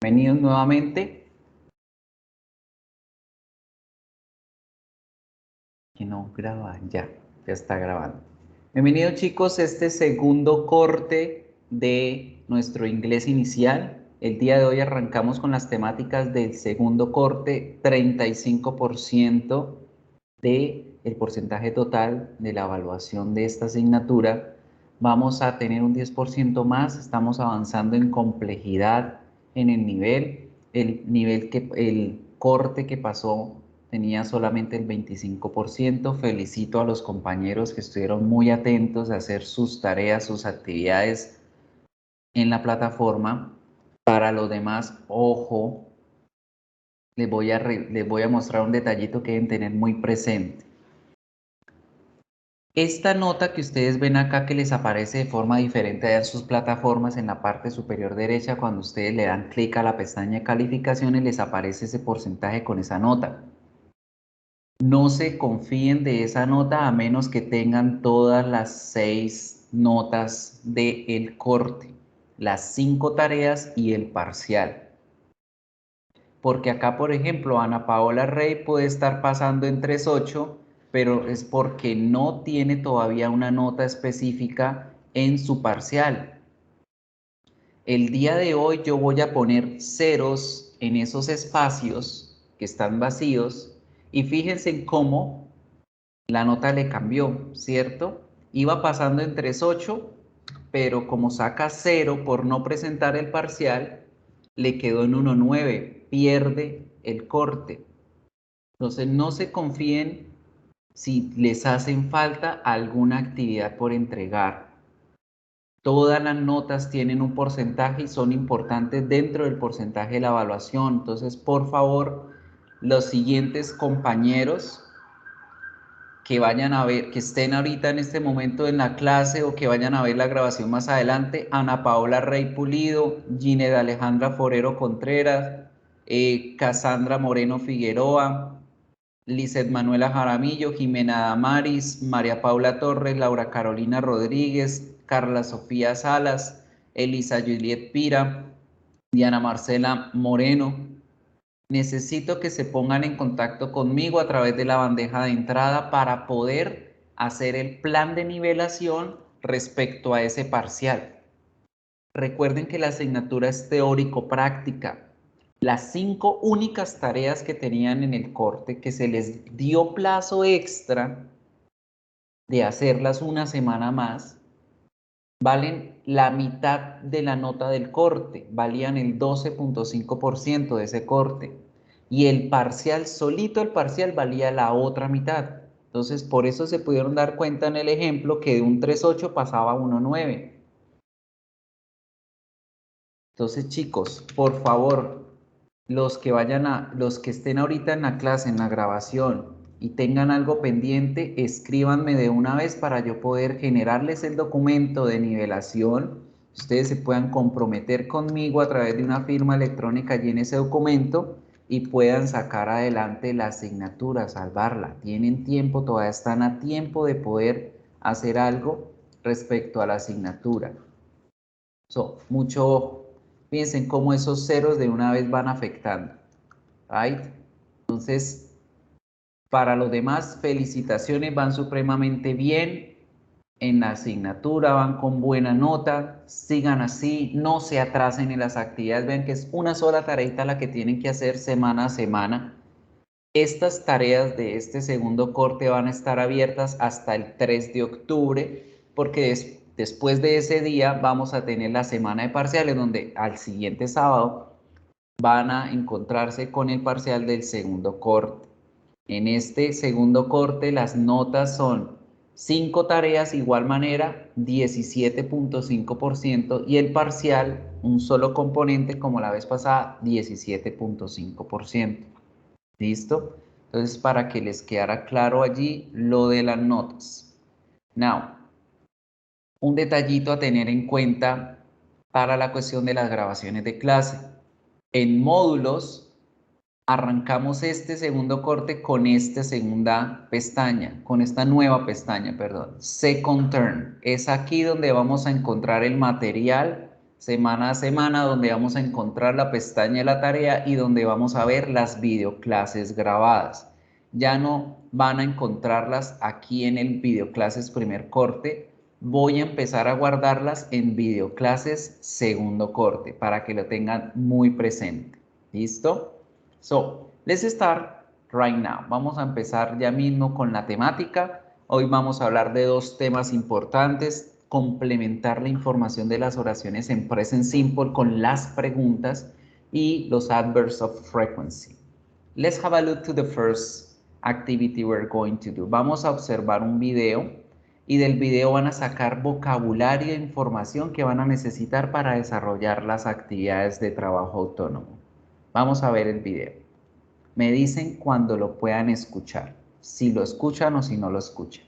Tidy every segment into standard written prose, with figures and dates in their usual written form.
Bienvenidos nuevamente. Que no graba, ya está grabando. Bienvenidos chicos, este segundo corte de nuestro inglés inicial. El día de hoy arrancamos con las temáticas del segundo corte, 35% del porcentaje total de la evaluación de esta asignatura. Vamos a tener un 10% más, estamos avanzando en complejidad en el el corte que pasó tenía solamente el 25%. Felicito a los compañeros que estuvieron muy atentos a hacer sus tareas, sus actividades en la plataforma. Para los demás, ojo, les voy a mostrar un detallito que deben tener muy presente. Esta nota que ustedes ven acá que les aparece de forma diferente en sus plataformas en la parte superior derecha, cuando ustedes le dan clic a la pestaña de calificaciones, les aparece ese porcentaje con esa nota. No se confíen de esa nota a menos que tengan todas las 6 notas del corte, las 5 tareas y el parcial. Porque acá, por ejemplo, Ana Paola Rey puede estar pasando en 3.8, pero es porque no tiene todavía una nota específica en su parcial. El día de hoy yo voy a poner ceros en esos espacios que están vacíos y fíjense en cómo la nota le cambió, ¿cierto? Iba pasando en 3.8, pero como saca 0 por no presentar el parcial, le quedó en 1.9, pierde el corte. Entonces no se confíen si les hacen falta alguna actividad por entregar. Todas las notas tienen un porcentaje y son importantes dentro del porcentaje de la evaluación. Entonces, por favor, los siguientes compañeros que vayan a ver, que estén ahorita en este momento en la clase o que vayan a ver la grabación más adelante: Ana Paola Rey Pulido, Gined Alejandra Forero Contreras, Cassandra Moreno Figueroa, Lizeth Manuela Jaramillo, Jimena Damaris, María Paula Torres, Laura Carolina Rodríguez, Carla Sofía Salas, Elisa Juliet Pira, Diana Marcela Moreno. Necesito que se pongan en contacto conmigo a través de la bandeja de entrada para poder hacer el plan de nivelación respecto a ese parcial. Recuerden que la asignatura es teórico-práctica. Las 5 únicas tareas que tenían en el corte, que se les dio plazo extra de hacerlas una semana más, valen la mitad de la nota del corte, valían el 12.5% de ese corte. Y el parcial, solito el parcial, valía la otra mitad. Entonces, por eso se pudieron dar cuenta en el ejemplo que de un 3.8 pasaba a 1.9. Entonces, chicos, por favor, los que estén ahorita en la clase, en la grabación, y tengan algo pendiente, escríbanme de una vez para yo poder generarles el documento de nivelación. Ustedes se puedan comprometer conmigo a través de una firma electrónica allí en ese documento y puedan sacar adelante la asignatura, salvarla. Tienen tiempo, todavía están a tiempo de poder hacer algo respecto a la asignatura. Mucho ojo. Piensen cómo esos ceros de una vez van afectando. Right? Entonces, para los demás, felicitaciones, van supremamente bien en la asignatura, van con buena nota, sigan así, no se atrasen en las actividades. Vean que es una sola tareita la que tienen que hacer semana a semana. Estas tareas de este segundo corte van a estar abiertas hasta el 3 de octubre, porque después de ese día vamos a tener la semana de parciales, donde al siguiente sábado van a encontrarse con el parcial del segundo corte. En este segundo corte las notas son 5 tareas, igual manera, 17.5%, y el parcial, un solo componente como la vez pasada, 17.5%. ¿Listo? Entonces, para que les quedara claro allí lo de las notas. Now, un detallito a tener en cuenta para la cuestión de las grabaciones de clase. En módulos, arrancamos este segundo corte con esta segunda pestaña, con esta nueva pestaña, perdón. Second Term. Es aquí donde vamos a encontrar el material semana a semana, donde vamos a encontrar la pestaña de la tarea y donde vamos a ver las videoclases grabadas. Ya no van a encontrarlas aquí en el videoclases primer corte. Voy a empezar a guardarlas en videoclases segundo corte para que lo tengan muy presente. ¿Listo? So, let's start right now. Vamos a empezar ya mismo con la temática. Hoy vamos a hablar de dos temas importantes: complementar la información de las oraciones en present simple con las preguntas y los adverbs of frequency. Let's have a look to the first activity we're going to do. Vamos a observar un video y del video van a sacar vocabulario e información que van a necesitar para desarrollar las actividades de trabajo autónomo. Vamos a ver el video. Me dicen cuando lo puedan escuchar, si lo escuchan o si no lo escuchan.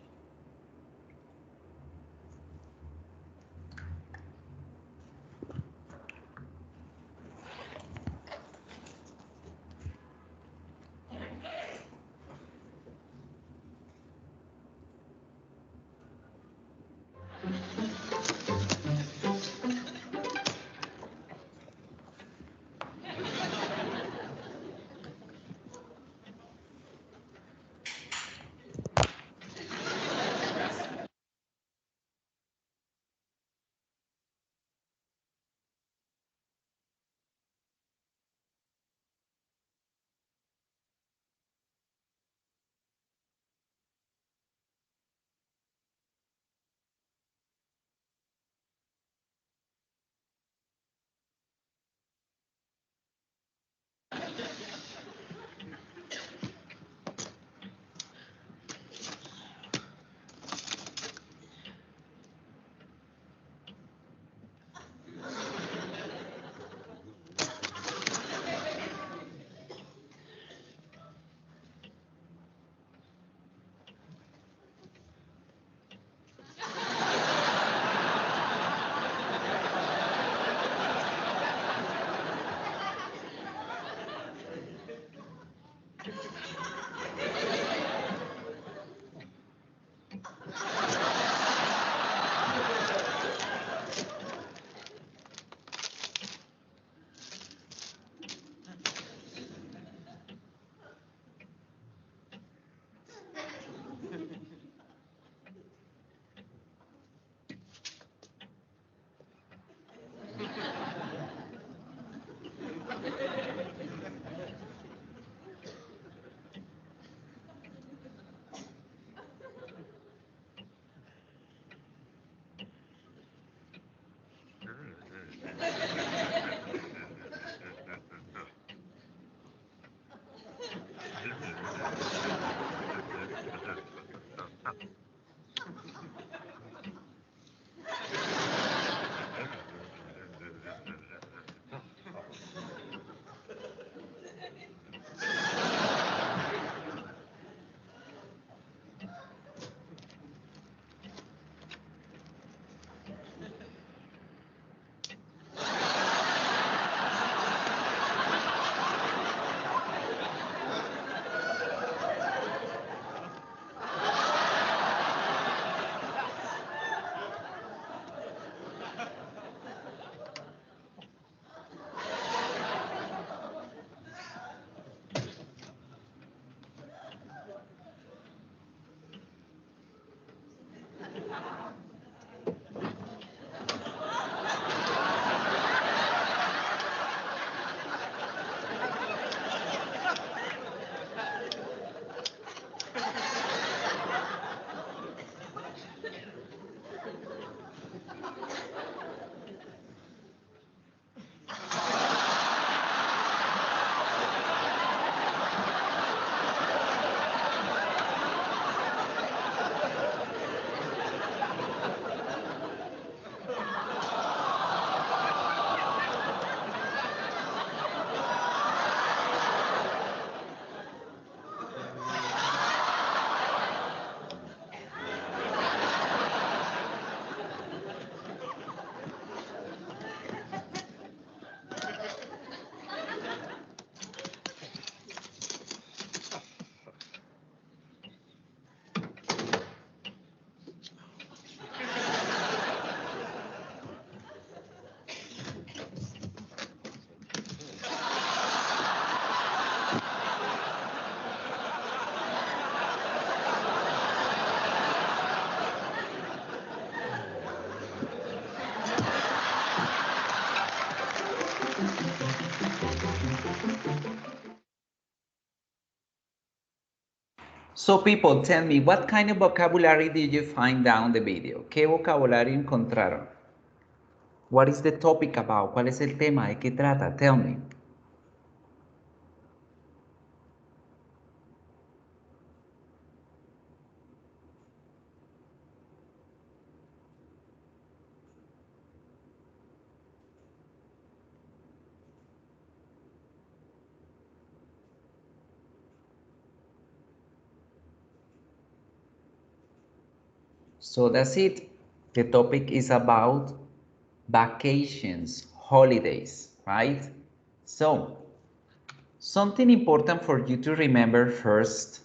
So people, tell me, what kind of vocabulary did you find down the video? ¿Qué vocabulario encontraron? What is the topic about? ¿Cuál es el tema? ¿De qué trata? Tell me. So that's it. The topic is about vacations, holidays, right? So, something important for you to remember first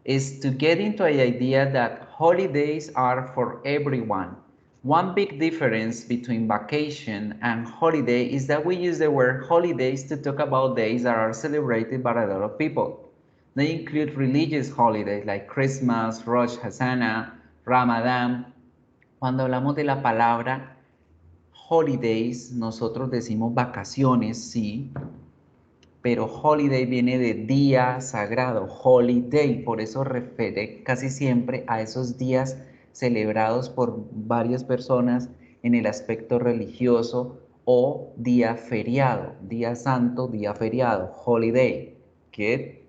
is to get into the idea that holidays are for everyone. One big difference between vacation and holiday is that we use the word holidays to talk about days that are celebrated by a lot of people. They include religious holidays like Christmas, Rosh Hashanah, Ramadan. Cuando hablamos de la palabra holidays, nosotros decimos vacaciones, sí, pero holiday viene de día sagrado, holiday, por eso refiere casi siempre a esos días celebrados por varias personas en el aspecto religioso o día feriado, día santo, día feriado, holiday, que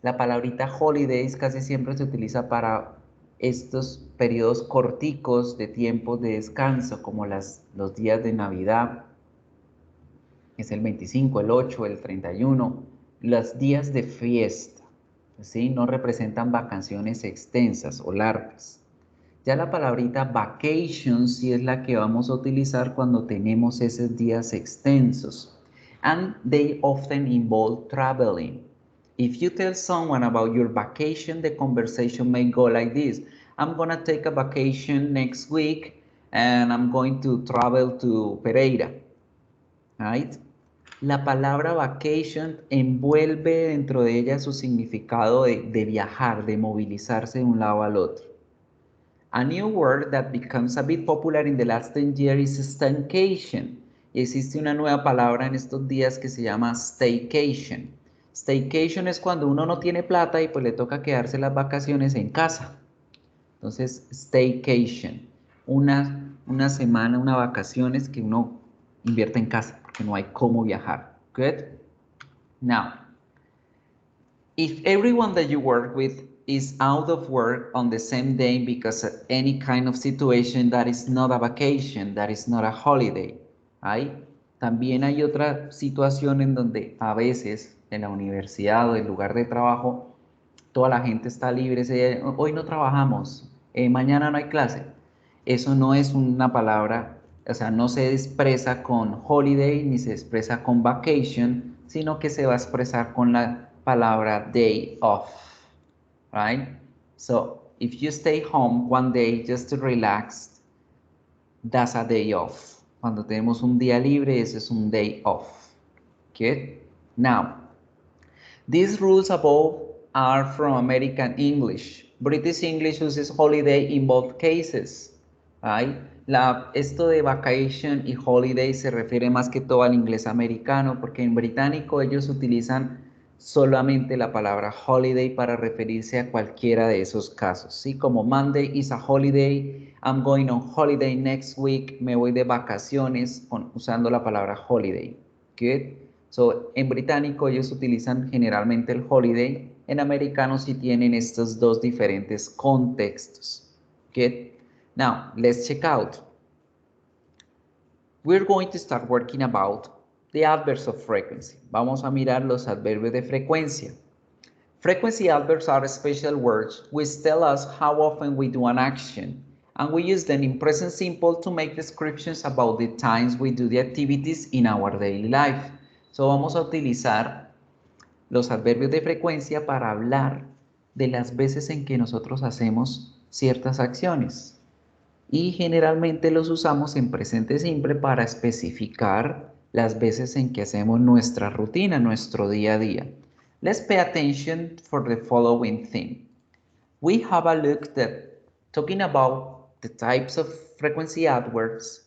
la palabrita holidays casi siempre se utiliza para estos periodos corticos de tiempos de descanso, como los días de Navidad, es el 25, el 8, el 31, los días de fiesta, ¿sí? No representan vacaciones extensas o largas. Ya la palabrita vacation sí es la que vamos a utilizar cuando tenemos esos días extensos. And they often involve traveling. If you tell someone about your vacation, the conversation may go like this. I'm gonna take a vacation next week and I'm going to travel to Pereira, right? La palabra vacation envuelve dentro de ella su significado de viajar, de movilizarse de un lado al otro. A new word that becomes a bit popular in the last 10 years is staycation. Y existe una nueva palabra en estos días que se llama staycation. Staycation es cuando uno no tiene plata y pues le toca quedarse las vacaciones en casa. Entonces, staycation, una semana, unas vacaciones que uno invierte en casa porque no hay cómo viajar. Good? Now, if everyone that you work with is out of work on the same day because of any kind of situation, that is not a vacation, that is not a holiday. También hay otra situación en donde a veces en la universidad o el lugar de trabajo toda la gente está libre, hoy no trabajamos, mañana no hay clase. Eso no es una palabra, o sea, no se expresa con holiday ni se expresa con vacation, sino que se va a expresar con la palabra day off, right? So, if you stay home one day just to relax, that's a day off. Cuando tenemos un día libre, ese es un day off. Okay? Now, these rules above are from American English. British English uses holiday in both cases. Right? Esto de vacation y holiday se refiere más que todo al inglés americano, porque en británico ellos utilizan solamente la palabra holiday para referirse a cualquiera de esos casos. ¿Sí? Como Monday is a holiday, I'm going on holiday next week, me voy de vacaciones usando la palabra holiday. Good. So, en británico ellos utilizan generalmente el holiday, en americano sí tienen estos dos diferentes contextos. Good. Now, let's check out. We're going to start working about the adverbs of frequency. Vamos a mirar los adverbios de frecuencia. Frequency adverbs are special words which tell us how often we do an action, and we use them in present simple to make descriptions about the times we do the activities in our daily life. So vamos a utilizar los adverbios de frecuencia para hablar de las veces en que nosotros hacemos ciertas acciones. Y generalmente los usamos en presente simple para especificar las veces en que hacemos nuestra rutina, nuestro día a día. Let's pay attention for the following theme. We have a look that talking about the types of frequency adverbs,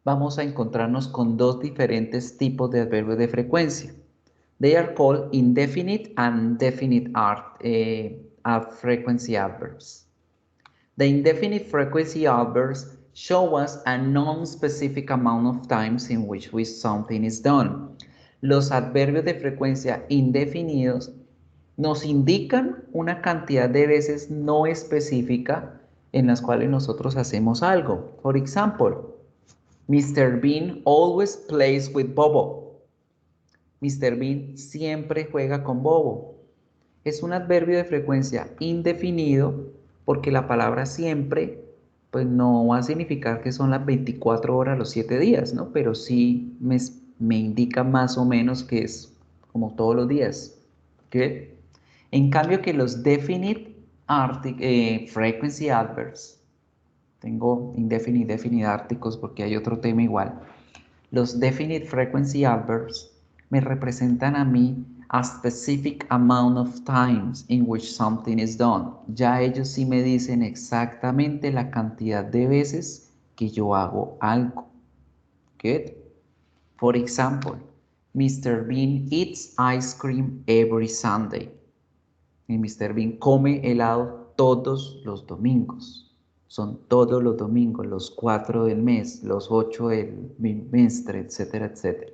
vamos a encontrarnos con dos diferentes tipos de adverbios de frecuencia. They are called indefinite and definite frequency adverbs. The indefinite frequency adverbs show us a non-specific amount of times in which something is done. Los adverbios de frecuencia indefinidos nos indican una cantidad de veces no específica en las cuales nosotros hacemos algo. For example, Mr. Bean always plays with Bobo. Mr. Bean siempre juega con Bobo. Es un adverbio de frecuencia indefinido porque la palabra siempre pues no va a significar que son las 24 horas los 7 días, ¿no? Pero sí me indica más o menos que es como todos los días. ¿Ok? En cambio que los definite frequency adverbs, tengo indefinite, definite articles porque hay otro tema igual. Los definite frequency adverbs me representan a mí a specific amount of times in which something is done. Ya ellos sí me dicen exactamente la cantidad de veces que yo hago algo. Good. For example, Mr. Bean eats ice cream every Sunday. Y Mr. Bean come helado todos los domingos. Son todos los domingos, los 4 del mes, los 8 del bimestre, etcétera, etcétera.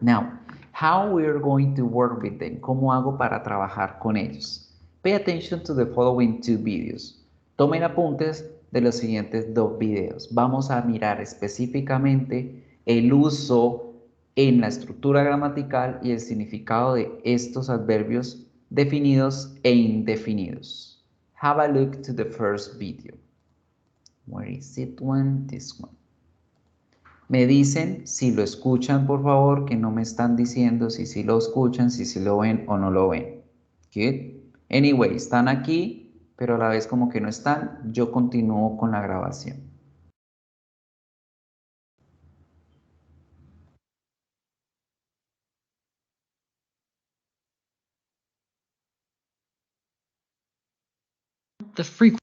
Now, how we are going to work with them? ¿Cómo hago para trabajar con ellos? Pay attention to the following 2 videos. Tomen apuntes de los siguientes 2 videos. Vamos a mirar específicamente el uso en la estructura gramatical y el significado de estos adverbios definidos e indefinidos. Have a look to the first video. Where is it one? This one. Me dicen si lo escuchan, por favor, que no me están diciendo si lo escuchan, si lo ven o no lo ven. Good. Anyway, están aquí, pero a la vez como que no están. Yo continúo con la grabación. The frequency.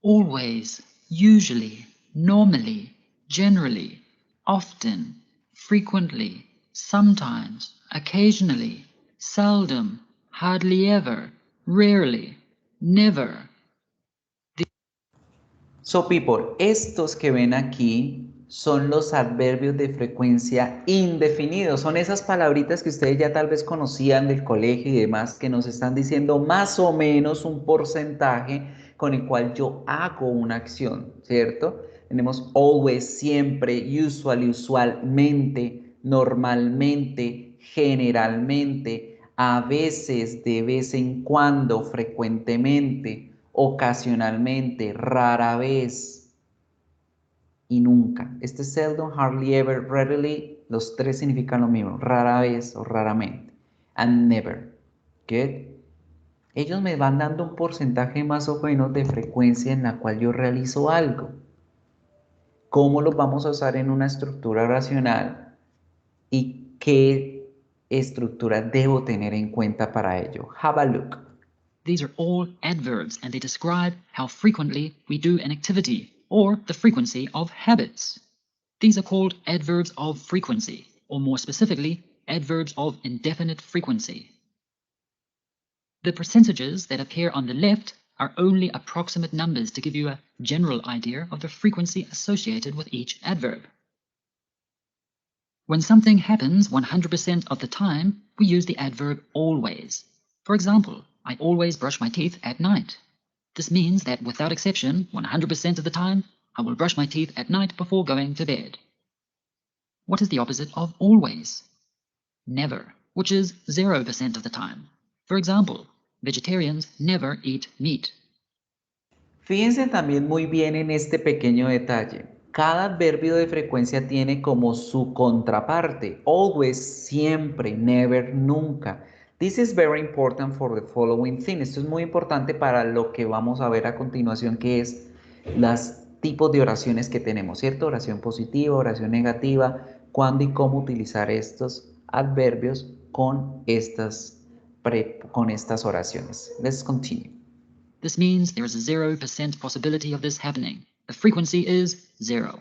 Always, usually, normally, generally, often, frequently, sometimes, occasionally, seldom, hardly ever, rarely, never. So people, estos que ven aquí son los adverbios de frecuencia indefinidos. Son esas palabritas que ustedes ya tal vez conocían del colegio y demás, que nos están diciendo más o menos un porcentaje con el cual yo hago una acción, ¿cierto? Tenemos always, siempre, usually, usualmente, normalmente, generalmente, a veces, de vez en cuando, frecuentemente, ocasionalmente, rara vez y nunca. Este seldom, hardly ever, rarely, los tres significan lo mismo, rara vez o raramente. And never. Good. Ellos me van dando un porcentaje más o menos de frecuencia en la cual yo realizo algo. ¿Cómo los vamos a usar en una estructura oracional? ¿Y qué estructura debo tener en cuenta para ello? Have a look. These are all adverbs, and they describe how frequently we do an activity, or the frequency of habits. These are called adverbs of frequency, or more specifically, adverbs of indefinite frequency. The percentages that appear on the left are only approximate numbers to give you a general idea of the frequency associated with each adverb. When something happens 100% of the time, we use the adverb always. For example, I always brush my teeth at night. This means that without exception, 100% of the time, I will brush my teeth at night before going to bed. What is the opposite of always? Never, which is 0% of the time. For example, vegetarians never eat meat. Fíjense también muy bien en este pequeño detalle. Cada adverbio de frecuencia tiene como su contraparte. Always, siempre, never, nunca. This is very important for the following thing. Esto es muy importante para lo que vamos a ver a continuación, que es los tipos de oraciones que tenemos, ¿cierto? Oración positiva, oración negativa, cuándo y cómo utilizar estos adverbios con estas oraciones. Let's continue. This means there is a 0% possibility of this happening. The frequency is 0.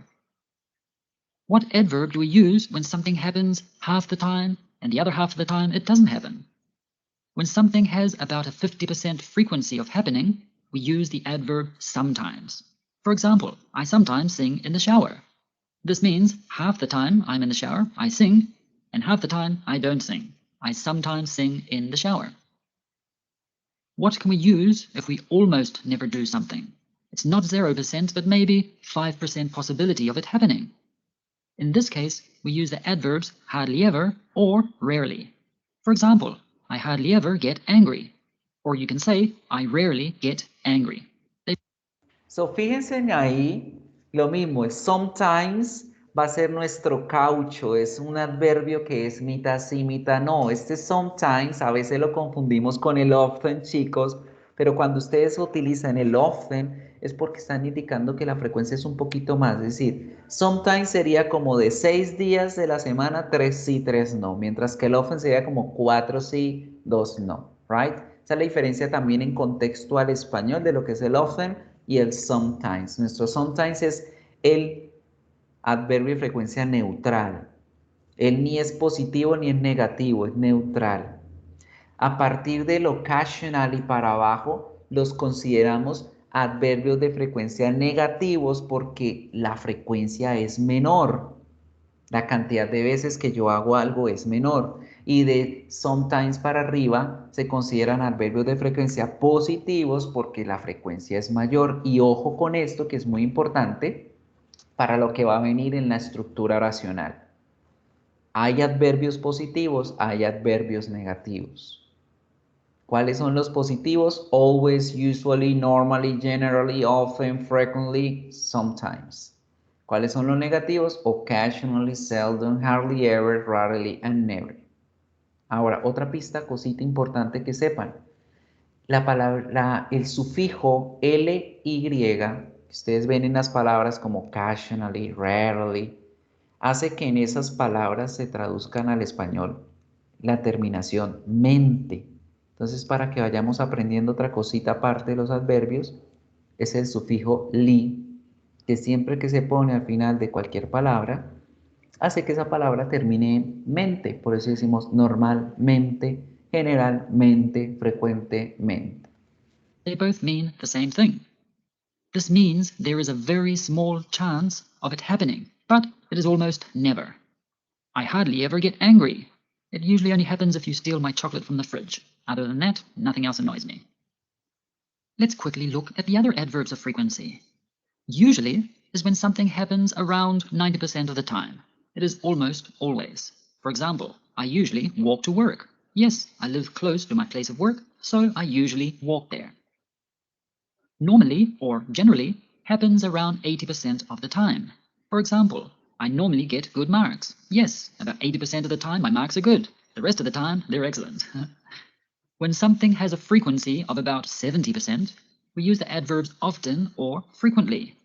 What adverb do we use when something happens half the time and the other half of the time it doesn't happen? When something has about a 50% frequency of happening, we use the adverb sometimes. For example, I sometimes sing in the shower. This means half the time I'm in the shower, I sing, and half the time I don't sing. I sometimes sing in the shower. What can we use if we almost never do something? It's not 0%, but maybe 5% possibility of it happening. In this case, we use the adverbs hardly ever or rarely. For example, I hardly ever get angry. Or you can say, I rarely get angry. So, fíjense en ahí, lo mismo, es sometimes va a ser nuestro caucho, es un adverbio que es mitad sí, mitad no. Este sometimes a veces lo confundimos con el often, chicos, pero cuando ustedes utilizan el often es porque están indicando que la frecuencia es un poquito más. Es decir, sometimes sería como de 6 días de la semana, 3 sí, 3 no, mientras que el often sería como 4 sí, 2 no, right? Esa es la diferencia también en contexto al español de lo que es el often y el sometimes. Nuestro sometimes es el adverbio de frecuencia neutral. Él ni es positivo ni es negativo, es neutral. A partir del occasional y para abajo los consideramos adverbios de frecuencia negativos porque la frecuencia es menor. La cantidad de veces que yo hago algo es menor. Y de sometimes para arriba se consideran adverbios de frecuencia positivos porque la frecuencia es mayor. Y ojo con esto que es muy importante para lo que va a venir en la estructura oracional. Hay adverbios positivos, hay adverbios negativos. ¿Cuáles son los positivos? Always, usually, normally, generally, often, frequently, sometimes. ¿Cuáles son los negativos? Occasionally, seldom, hardly ever, rarely, and never. Ahora, otra pista, cosita importante que sepan. El sufijo ly, que ustedes ven en las palabras como occasionally, rarely, hace que en esas palabras se traduzcan al español la terminación mente. Entonces, para que vayamos aprendiendo otra cosita aparte de los adverbios, es el sufijo li, que siempre que se pone al final de cualquier palabra, hace que esa palabra termine en mente. Por eso decimos normalmente, generalmente, frecuentemente. They both mean the same thing. This means there is a very small chance of it happening, but it is almost never. I hardly ever get angry. It usually only happens if you steal my chocolate from the fridge. Other than that, nothing else annoys me. Let's quickly look at the other adverbs of frequency. Usually is when something happens around 90% of the time. It is almost always. For example, I usually walk to work. Yes, I live close to my place of work, so I usually walk there. Normally, or generally, happens around 80% of the time. For example, I normally get good marks. Yes, about 80% of the time my marks are good. The rest of the time, they're excellent. When something has a frequency of about 70%, we use the adverbs often or frequently.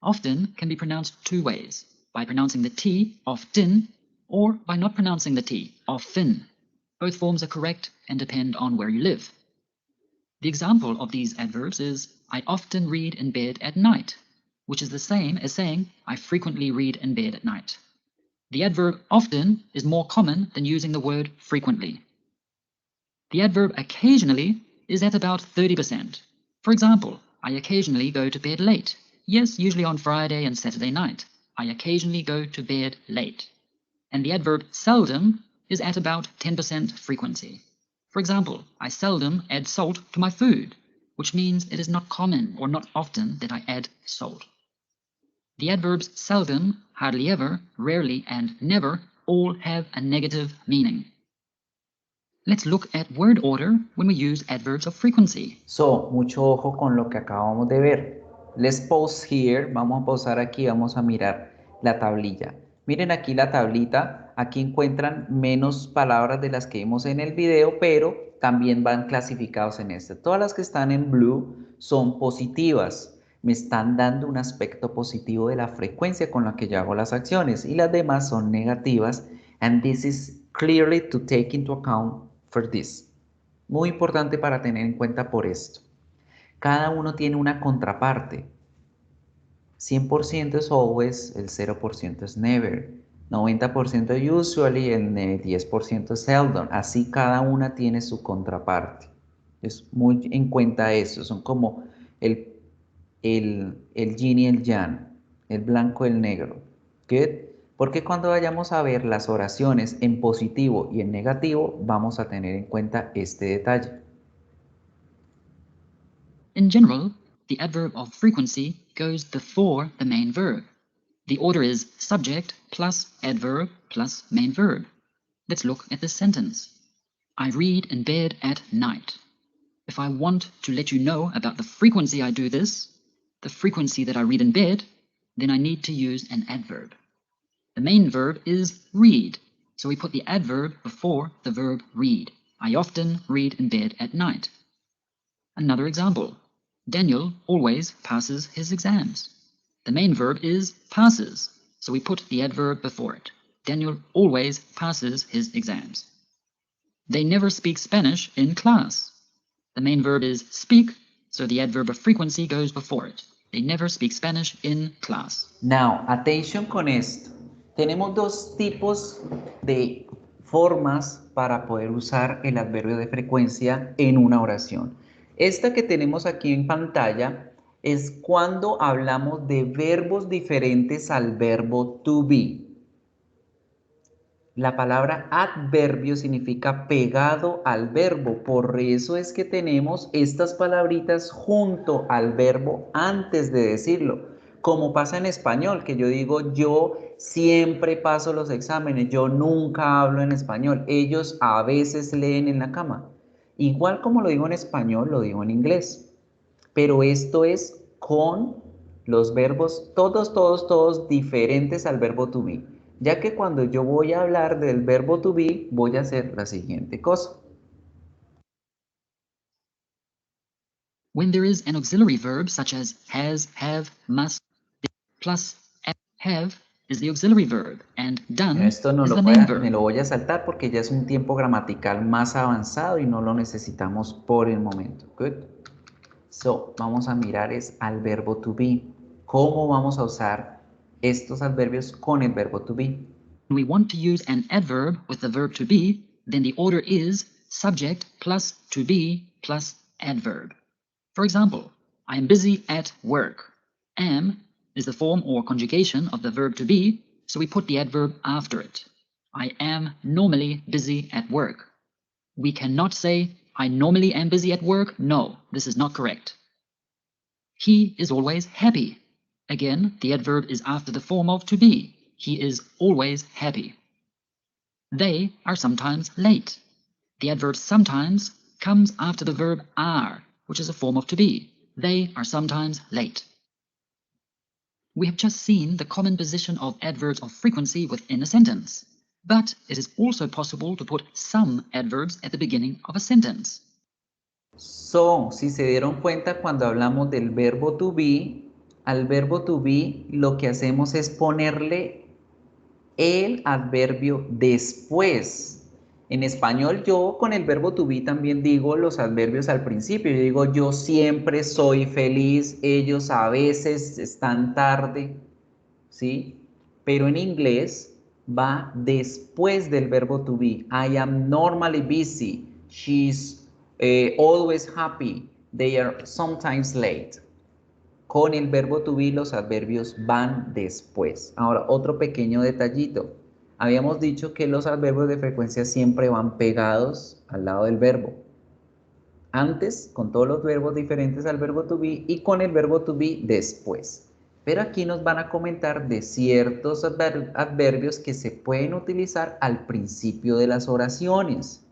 Often can be pronounced two ways, by pronouncing the T, often, or by not pronouncing the T, often. Both forms are correct and depend on where you live. The example of these adverbs is, I often read in bed at night, which is the same as saying, I frequently read in bed at night. The adverb often is more common than using the word frequently. The adverb occasionally is at about 30%. For example, I occasionally go to bed late. Yes, usually on Friday and Saturday night. I occasionally go to bed late. And the adverb seldom is at about 10% frequency. For example, I seldom add salt to my food, which means it is not common or not often that I add salt. The adverbs seldom, hardly ever, rarely, and never all have a negative meaning. Let's look at word order when we use adverbs of frequency. So, mucho ojo con lo que acabamos de ver. Let's pause here. Vamos a pausar aquí, vamos a mirar la tablilla. Miren aquí la tablita. Aquí encuentran menos palabras de las que vimos en el video, pero también van clasificados en este. Todas las que están en blue son positivas. Me están dando un aspecto positivo de la frecuencia con la que yo hago las acciones. Y las demás son negativas. And this is clearly to take into account for this. Muy importante para tener en cuenta por esto. cada uno tiene una contraparte. 100% es always, el 0% es never. 90% usually, el 10% es seldom. Así cada una tiene su contraparte. Es muy en cuenta eso. Son como el, el yin y el yang, el blanco y el negro. Good. Porque cuando vayamos a ver las oraciones en positivo y en negativo, vamos a tener en cuenta este detalle. In general, the adverb of frequency goes before the main verb. The order is subject plus adverb plus main verb. Let's look at this sentence. I read in bed at night. If I want to let you know about the frequency I do this, the frequency that I read in bed, then I need to use an adverb. The main verb is read, so we put the adverb before the verb read. I often read in bed at night. Another example. Daniel always passes his exams. The main verb is passes, so we put the adverb before it. Daniel always passes his exams. They never speak Spanish in class. The main verb is speak, so the adverb of frequency goes before it. They never speak Spanish in class. Now, attention con esto. Tenemos dos tipos de formas para poder usar el adverbio de frecuencia en una oración. Esta que tenemos aquí en pantalla es cuando hablamos de verbos diferentes al verbo to be. La palabra adverbio significa pegado al verbo, por eso es que tenemos estas palabritas junto al verbo antes de decirlo, como pasa en español, que yo digo yo siempre paso los exámenes, yo nunca hablo en español, ellos a veces leen en la cama. Igual como lo digo en español, lo digo en inglés, pero esto es con los verbos todos diferentes al verbo to be, ya que cuando yo voy a hablar del verbo to be, voy a hacer la siguiente cosa. When there is an auxiliary verb such as has, have, must, plus have is the auxiliary verb and done Esto no is lo the voy main me verb. lo voy a saltar porque ya es un tiempo gramatical más avanzado y no lo necesitamos por el momento. Good. So, vamos a mirar es al verbo to be. ¿Cómo vamos a usar estos adverbios con el verbo to be? When we want to use an adverb with the verb to be, then the order is subject plus to be plus adverb. For example, I am busy at work. Am is the form or conjugation of the verb to be, so we put the adverb after it. I am normally busy at work. We cannot say, I normally am busy at work. No, this is not correct. He is always happy. Again, the adverb is after the form of to be. He is always happy. They are sometimes late. The adverb sometimes comes after the verb are, which is a form of to be. They are sometimes late. We have just seen the common position of adverbs of frequency within a sentence, but it is also possible to put some adverbs at the beginning of a sentence. So, si se dieron cuenta cuando hablamos del verbo to be, al verbo to be lo que hacemos es ponerle el adverbio después. En español yo con el verbo to be también digo los adverbios al principio. Yo digo yo siempre soy feliz, ellos a veces están tarde, ¿sí? Pero en inglés va después del verbo to be. I am normally busy. She's always happy. They are sometimes late. Con el verbo to be los adverbios van después. Ahora, otro pequeño detallito. Habíamos dicho que los adverbios de frecuencia siempre van pegados al lado del verbo. Antes, con todos los verbos diferentes al verbo to be y con el verbo to be después. Pero aquí nos van a comentar de ciertos adverbios que se pueden utilizar al principio de las oraciones.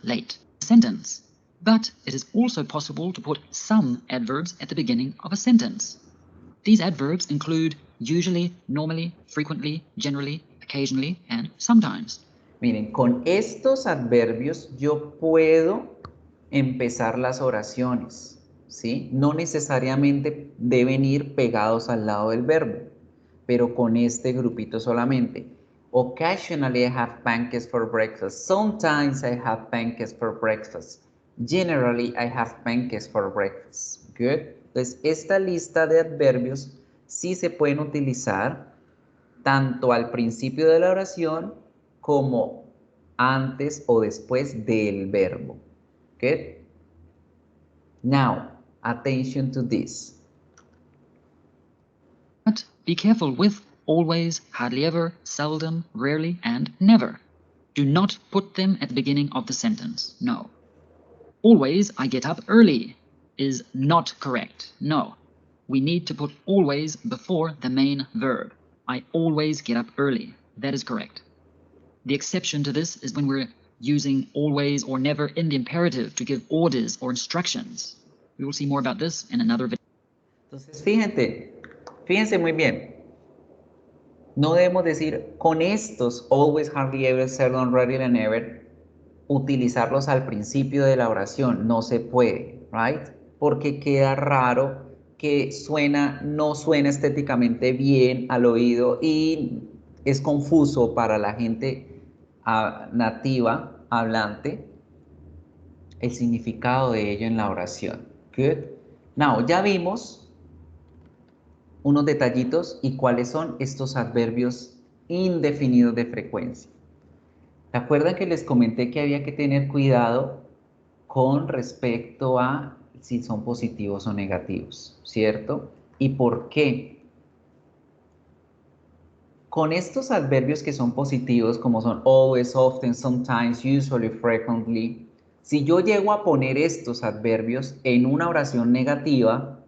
Late sentence. But it is also possible to put some adverbs at the beginning of a sentence. These adverbs include usually, normally, frequently, generally, occasionally, and sometimes. Miren, con estos adverbios yo puedo empezar las oraciones, ¿sí? No necesariamente deben ir pegados al lado del verbo, pero con este grupito solamente. Occasionally I have pancakes for breakfast. Sometimes I have pancakes for breakfast. Generally I have pancakes for breakfast. Good. Entonces, esta lista de adverbios sí se pueden utilizar tanto al principio de la oración como antes o después del verbo. Good. Now, attention to this. But be careful with always, hardly ever, seldom, rarely, and never. Do not put them at the beginning of the sentence. No. Always, I get up early is not correct. No. We need to put always before the main verb. I always get up early. That is correct. The exception to this is when we're using always or never in the imperative to give orders or instructions. We will see more about this in another video. Entonces, fíjense muy bien. No debemos decir con estos always, hardly ever, seldom, rarely, and never, utilizarlos al principio de la oración. No se puede, right? Porque queda raro, que no suena estéticamente bien al oído y es confuso para la gente nativa, hablante, el significado de ello en la oración. Good. Now, ya vimos unos detallitos y cuáles son estos adverbios indefinidos de frecuencia. ¿Se acuerdan que les comenté que había que tener cuidado con respecto a si son positivos o negativos, cierto? ¿Y por qué? Con estos adverbios que son positivos, como son always, often, sometimes, usually, frequently, si yo llego a poner estos adverbios en una oración negativa,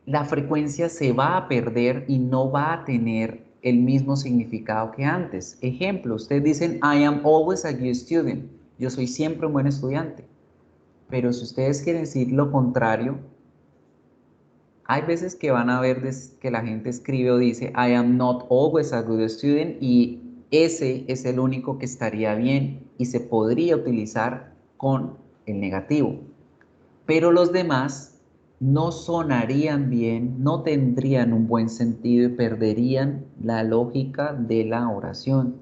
la frecuencia se va a perder y no va a tener el mismo significado que antes. Ejemplo, ustedes dicen, I am always a good student. Yo soy siempre un buen estudiante. Pero si ustedes quieren decir lo contrario, hay veces que van a ver que la gente escribe o dice, I am not always a good student, y ese es el único que estaría bien y se podría utilizar con el negativo. Pero los demás no sonarían bien, no tendrían un buen sentido y perderían la lógica de la oración.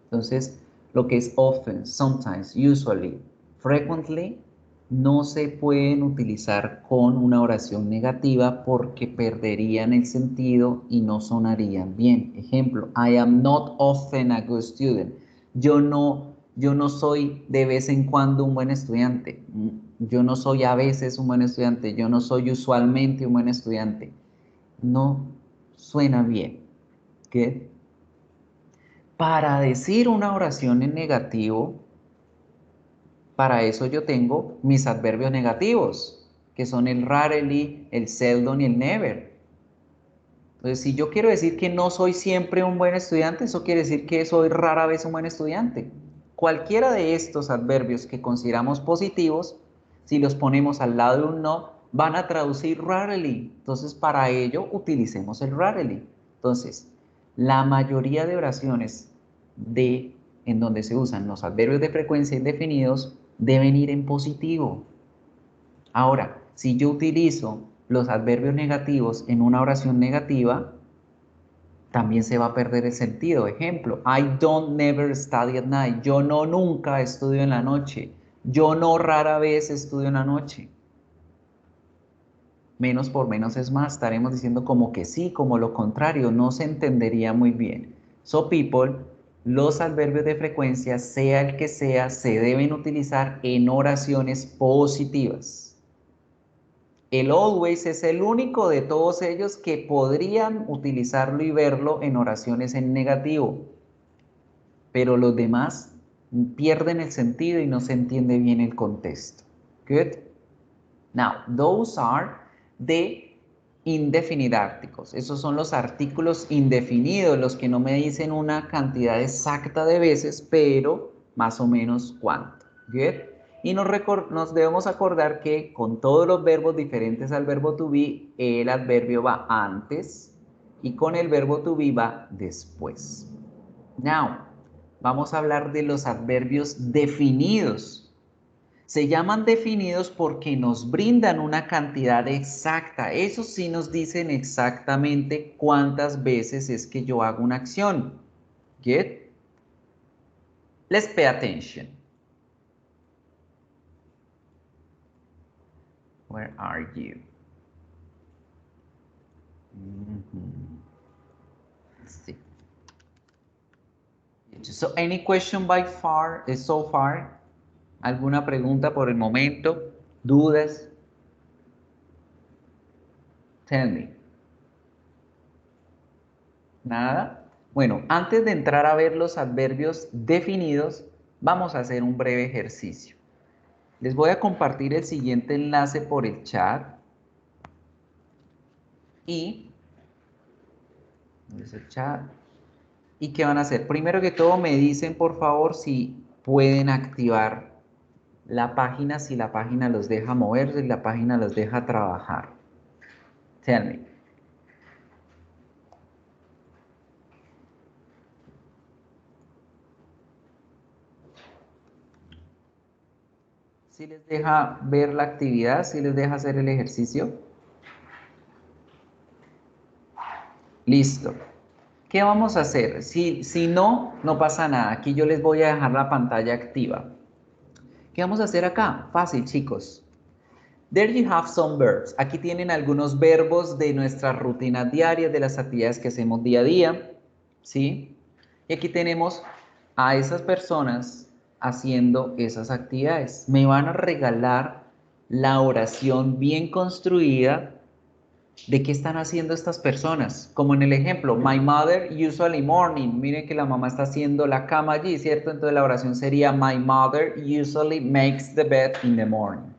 Entonces, lo que es often, sometimes, usually, frequently, no se pueden utilizar con una oración negativa porque perderían el sentido y no sonarían bien. Ejemplo, I am not often a good student. Yo no soy de vez en cuando un buen estudiante. Yo no soy a veces un buen estudiante. Yo no soy usualmente un buen estudiante. No suena bien. ¿Qué? Para decir una oración en negativo, para eso yo tengo mis adverbios negativos, que son el rarely, el seldom y el never. Entonces, si yo quiero decir que no soy siempre un buen estudiante, eso quiere decir que soy rara vez un buen estudiante. Cualquiera de estos adverbios que consideramos positivos, si los ponemos al lado de un no, van a traducir rarely. Entonces, para ello, utilicemos el rarely. Entonces, la mayoría de oraciones en donde se usan los adverbios de frecuencia indefinidos deben ir en positivo. Ahora, si yo utilizo los adverbios negativos en una oración negativa, también se va a perder el sentido. Ejemplo, I don't never study at night. Yo no nunca estudio en la noche. Yo no rara vez estudio en la noche. Menos por menos es más. Estaremos diciendo como que sí, como lo contrario. No se entendería muy bien. So people, los adverbios de frecuencia, sea el que sea, se deben utilizar en oraciones positivas. El always es el único de todos ellos que podrían utilizarlo y verlo en oraciones en negativo, pero los demás pierden el sentido y no se entiende bien el contexto. Good. Now, those are the indefinite articles. Esos son los artículos indefinidos, los que no me dicen una cantidad exacta de veces, pero más o menos cuánto. Good. Y nos debemos acordar que con todos los verbos diferentes al verbo to be, el adverbio va antes y con el verbo to be va después. Now, vamos a hablar de los adverbios definidos. Se llaman definidos porque nos brindan una cantidad exacta. Eso sí nos dicen exactamente cuántas veces es que yo hago una acción. Get? Let's pay attention. Where are you? Mhm. Sí. So, any question by far, so far? ¿Alguna pregunta por el momento? ¿Dudas? Tell me. ¿Nada? Bueno, antes de entrar a ver los adverbios definidos, vamos a hacer un breve ejercicio. Les voy a compartir el siguiente enlace por el chat y ¿dónde es el chat? ¿Y qué van a hacer? Primero que todo me dicen por favor si pueden activar la página, si la página los deja moverse, si la página los deja trabajar. Tell me. Si les deja ver la actividad, si les deja hacer el ejercicio. Listo. ¿Qué vamos a hacer? Si no, no pasa nada. Aquí yo les voy a dejar la pantalla activa. ¿Qué vamos a hacer acá? Fácil, chicos. There you have some verbs. Aquí tienen algunos verbos de nuestras rutinas diarias, de las actividades que hacemos día a día. ¿Sí? Y aquí tenemos a esas personas haciendo esas actividades. Me van a regalar la oración bien construida de qué están haciendo estas personas. Como en el ejemplo, my mother usually morning. Miren que la mamá está haciendo la cama allí, ¿cierto? Entonces la oración sería my mother usually makes the bed in the morning.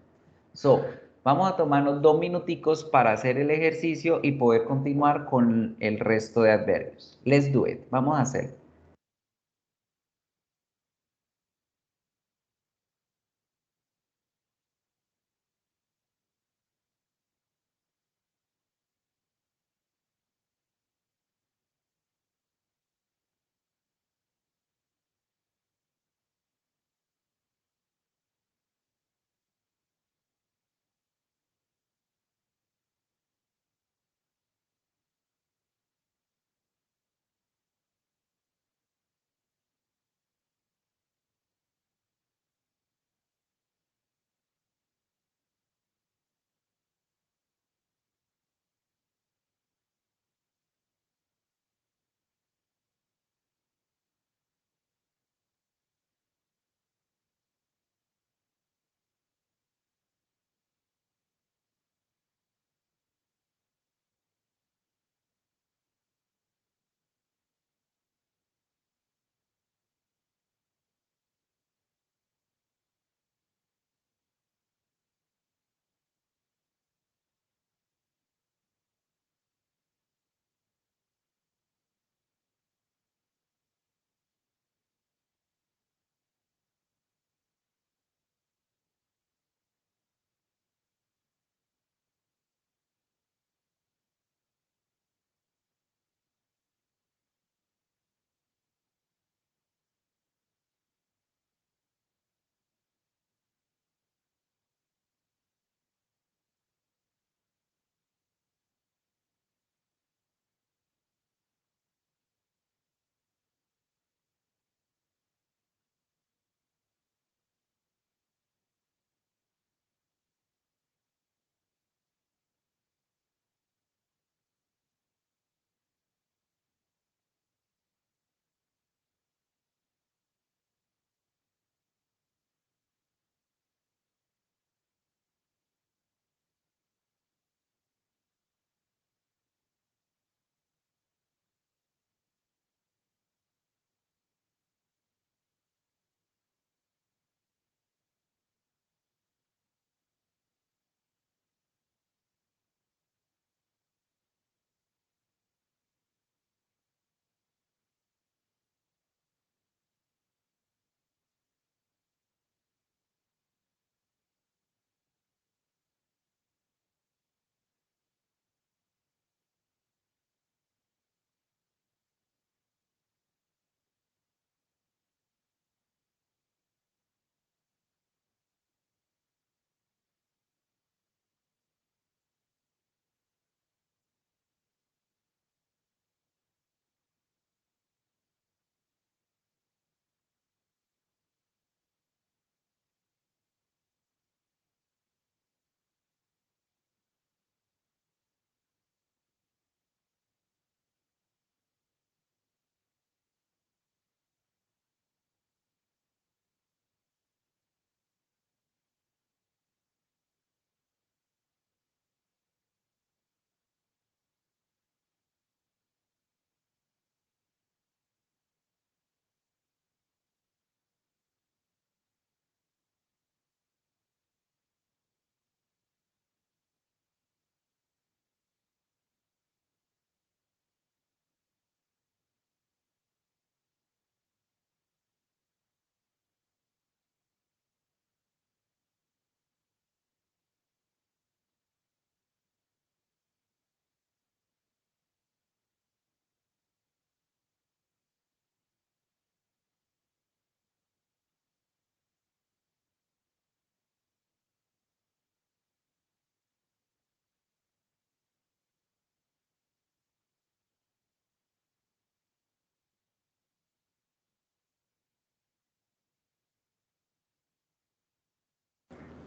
So, vamos a tomarnos 2 minuticos para hacer el ejercicio y poder continuar con el resto de adverbios. Let's do it. Vamos a hacerlo.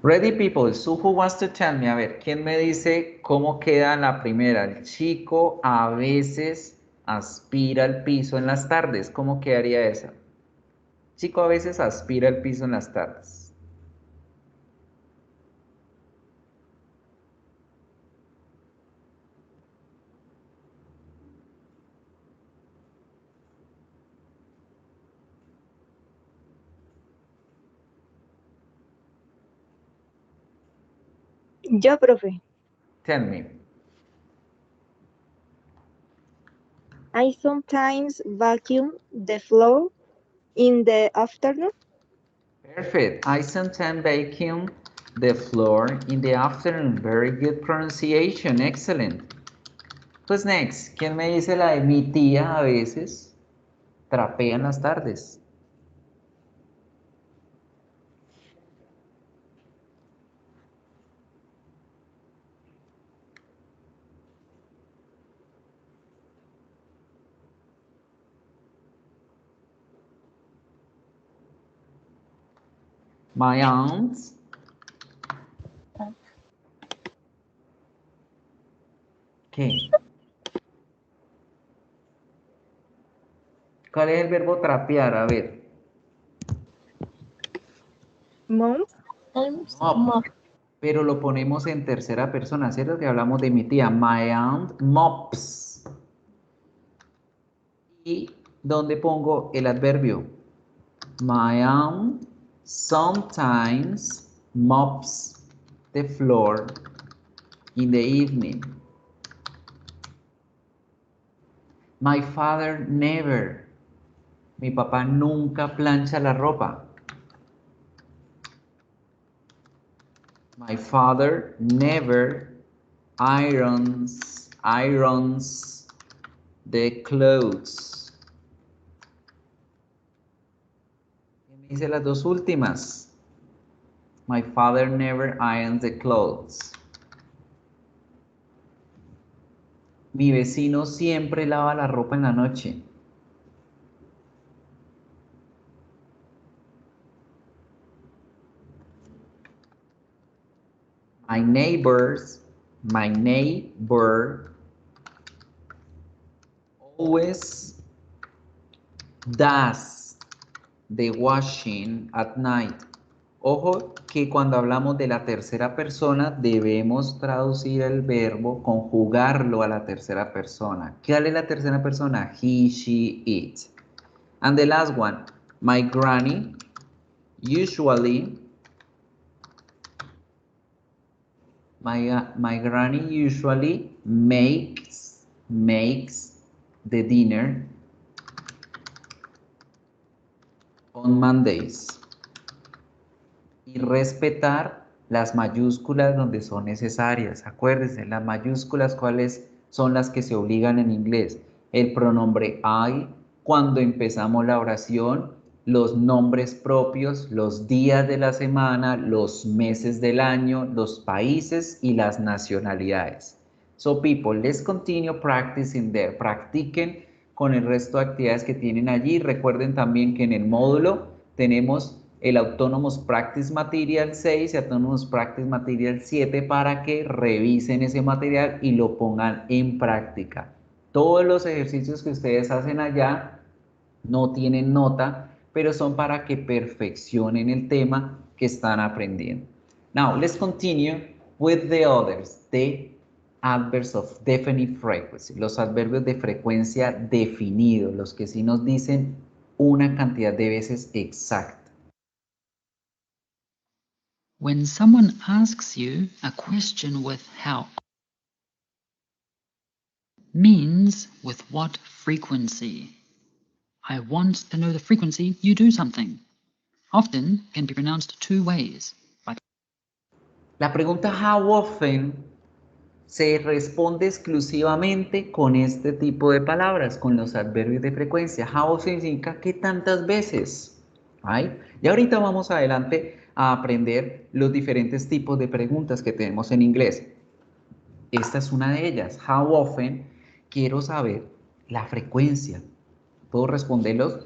Ready people, so who wants to tell me? A ver, ¿quién me dice cómo queda la primera? El chico a veces aspira el piso en las tardes. ¿Cómo quedaría esa? Chico a veces aspira el piso en las tardes. Yo, profe. Tell me. I sometimes vacuum the floor in the afternoon. Perfect. I sometimes vacuum the floor in the afternoon. Very good pronunciation. Excellent. Pues next, ¿quién me dice la de mi tía a veces trapea en las tardes? My aunt. ¿Qué? ¿Cuál es el verbo trapear? A ver. Mom. Mop. Pero lo ponemos en tercera persona, ¿cierto? Que hablamos de mi tía. My aunt mops. ¿Y dónde pongo el adverbio? My aunt sometimes mops the floor in the evening. My father never. Mi papá nunca plancha la ropa. My father never irons the clothes. ¿Qué me dice las dos últimas? My father never irons the clothes. Mi vecino siempre lava la ropa en la noche. My neighbor always does the washing at night. Ojo que cuando hablamos de la tercera persona debemos traducir el verbo, conjugarlo a la tercera persona. ¿Qué es la tercera persona? He, she, it. And the last one, my granny usually my granny usually makes the dinner on Mondays. Y respetar las mayúsculas donde son necesarias. Acuérdense, las mayúsculas, ¿cuáles son las que se obligan en inglés? El pronombre I, cuando empezamos la oración, los nombres propios, los días de la semana, los meses del año, los países y las nacionalidades. So people, let's continue practicing there. Practiquen con el resto de actividades que tienen allí. Recuerden también que en el módulo tenemos el Autonomous Practice Material 6 y Autonomous Practice Material 7 para que revisen ese material y lo pongan en práctica. Todos los ejercicios que ustedes hacen allá no tienen nota, pero son para que perfeccionen el tema que están aprendiendo. Now, let's continue with the others, the adverbs of definite frequency, los adverbios de frecuencia definidos, los que sí nos dicen una cantidad de veces exacta. When someone asks you a question with how means with what frequency. I want to know the frequency you do something. Often can be pronounced two ways. La pregunta how often se responde exclusivamente con este tipo de palabras, con los adverbios de frecuencia. How often significa qué tantas veces. ¿Right? Y ahorita vamos adelante a aprender los diferentes tipos de preguntas que tenemos en inglés. Esta es una de ellas. How often, quiero saber la frecuencia. ¿Puedo responderlos